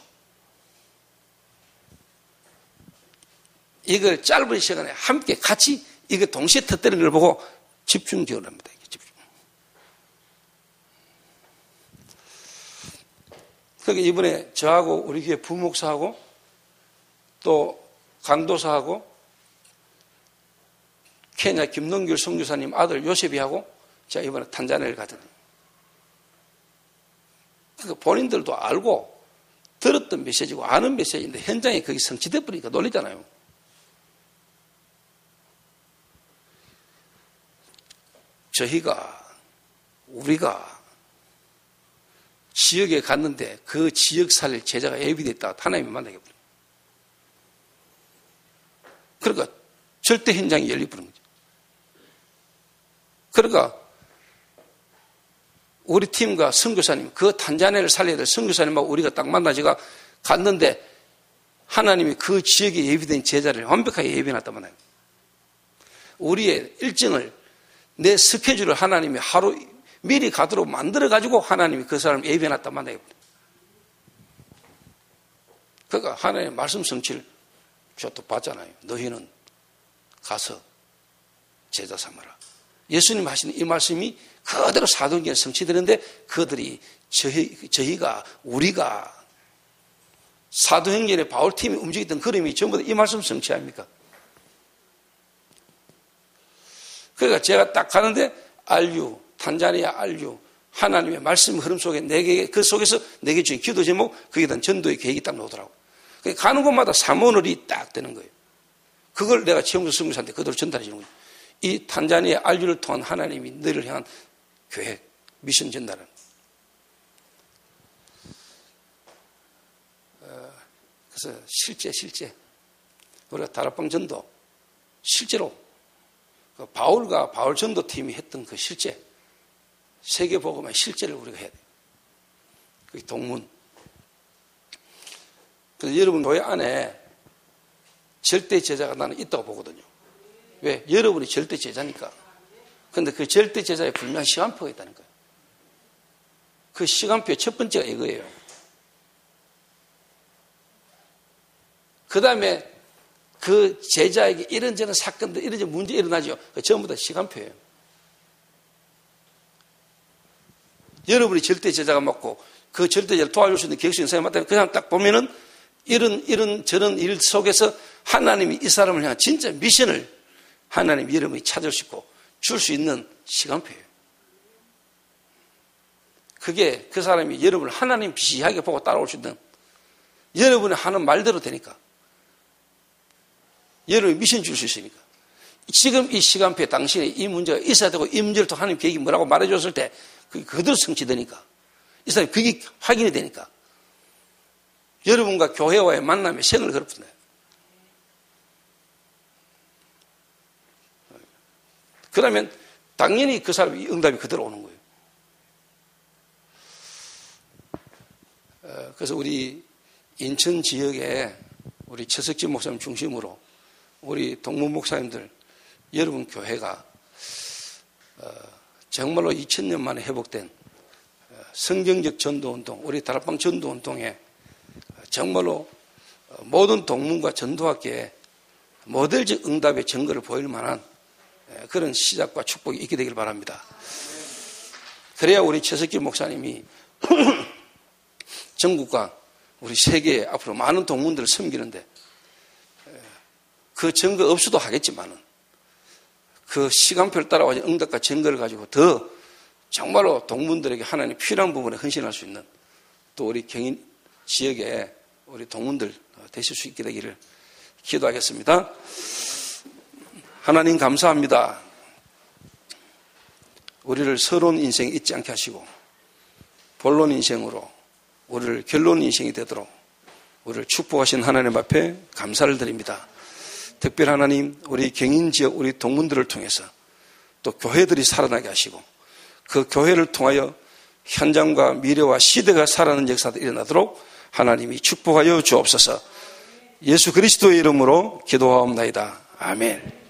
이걸 짧은 시간에 함께 같이 이거 동시에 터뜨리는 걸 보고 집중 기도를 합니다. 집중. 그러니까 이번에 저하고 우리 교회 부목사하고 또 강도사하고 케냐 김동길 선교사님 아들 요셉이하고 제가 이번에 탄자니아를 가거든요. 그러니까 본인들도 알고 들었던 메시지고 아는 메시지인데 현장에 그게 성취돼 버리니까 놀리잖아요. 우리가 지역에 갔는데 그 지역 살릴 제자가 예비되어 있다가 하나님이 만나게 버려요. 그러니까 절대 현장이 열려버린 거죠. 그러니까 우리 팀과 선교사님, 그 탄자니아를 살려야 될 선교사님하고 우리가 딱 만나지가 갔는데 하나님이 그 지역에 예비된 제자를 완벽하게 예비해놨단 말이에요. 우리의 일정을, 내 스케줄을 하나님이 하루 미리 가도록 만들어가지고 하나님이 그 사람을 예비해놨단 말이에요. 그러니까 하나님의 말씀 성취를 저도 봤잖아요. 너희는 가서 제자 삼아라. 예수님 하시는 이 말씀이 그대로 사도행전에 성취되는데 그들이 우리가 사도행전에 바울팀이 움직였던 그림이 전부 다 이 말씀 성취 아닙니까? 그러니까 제가 딱 가는데 탄자니아 알류 하나님의 말씀 흐름 속에 그 속에서 내게 주신 기도 제목 거기에 대한 전도의 계획이 딱 나오더라고요. 가는 곳마다 사모늘이 딱 되는 거예요. 그걸 내가 최영수 선교사한테 그대로 전달해 주는 거예요. 이 탄자니아 알류를 통한 하나님이 너희를 향한 계획, 미션 전달은. 그래서 실제 우리가 다락방 전도 실제로 바울과 바울 전도팀이 했던 그 실제 세계복음의 실제를 우리가 해야 돼요. 그게 동문. 그래서 여러분 교회 안에 절대 제자가 나는 있다고 보거든요. 왜? 여러분이 절대 제자니까. 그런데 그 절대 제자에 분명한 시간표가 있다는 거예요. 그 시간표의 첫 번째가 이거예요. 그 다음에 그 제자에게 이런저런 사건들, 이런저런 문제 일어나죠. 전부 다 시간표예요. 여러분이 절대 제자가 맞고 그 절대 제자를 도와줄 수 있는 계획적인 사람이 맞다면 그냥 딱 보면은 이런 저런 일 속에서 하나님이 이 사람을 향한 진짜 미션을 하나님 여러분이 찾을 수 있고 줄 수 있는 시간표예요. 그게 그 사람이 여러분을 하나님 비시하게 보고 따라올 수 있는 여러분이 하는 말대로 되니까 여러분이 미션 줄 수 있으니까 지금 이 시간표에 당신의 이 문제가 있어야 되고 이 문제를 또 하나님 계획이 뭐라고 말해줬을 때 그게 그대로 성취되니까 이 사람이 그게 확인이 되니까 여러분과 교회와의 만남에 생을 걸어붙나요. 그러면 당연히 그 사람이 응답이 그대로 오는 거예요. 그래서 우리 인천 지역에 우리 최석진 목사님 중심으로 우리 동문 목사님들 여러분 교회가 정말로 2000년 만에 회복된 성경적 전도운동, 우리 다락방 전도운동에 정말로 모든 동문과 전도학계에 모델적 응답의 증거를 보일 만한 그런 시작과 축복이 있게 되길 바랍니다. 그래야 우리 최석길 목사님이 전국과 우리 세계에 앞으로 많은 동문들을 섬기는데 그 증거 없어도 하겠지만은 그 시간표를 따라와서 응답과 증거를 가지고 더 정말로 동문들에게 하나님 필요한 부분에 헌신할 수 있는 또 우리 경인 지역에 우리 동문들 되실 수 있게 되기를 기도하겠습니다. 하나님 감사합니다. 우리를 서러운 인생에 잊지 않게 하시고 본론 인생으로 우리를 결론 인생이 되도록 우리를 축복하신 하나님 앞에 감사를 드립니다. 특별 하나님 우리 경인 지역 우리 동문들을 통해서 또 교회들이 살아나게 하시고 그 교회를 통하여 현장과 미래와 시대가 살아나는 역사도 일어나도록 하나님이 축복하여 주옵소서. 예수 그리스도의 이름으로 기도하옵나이다. 아멘.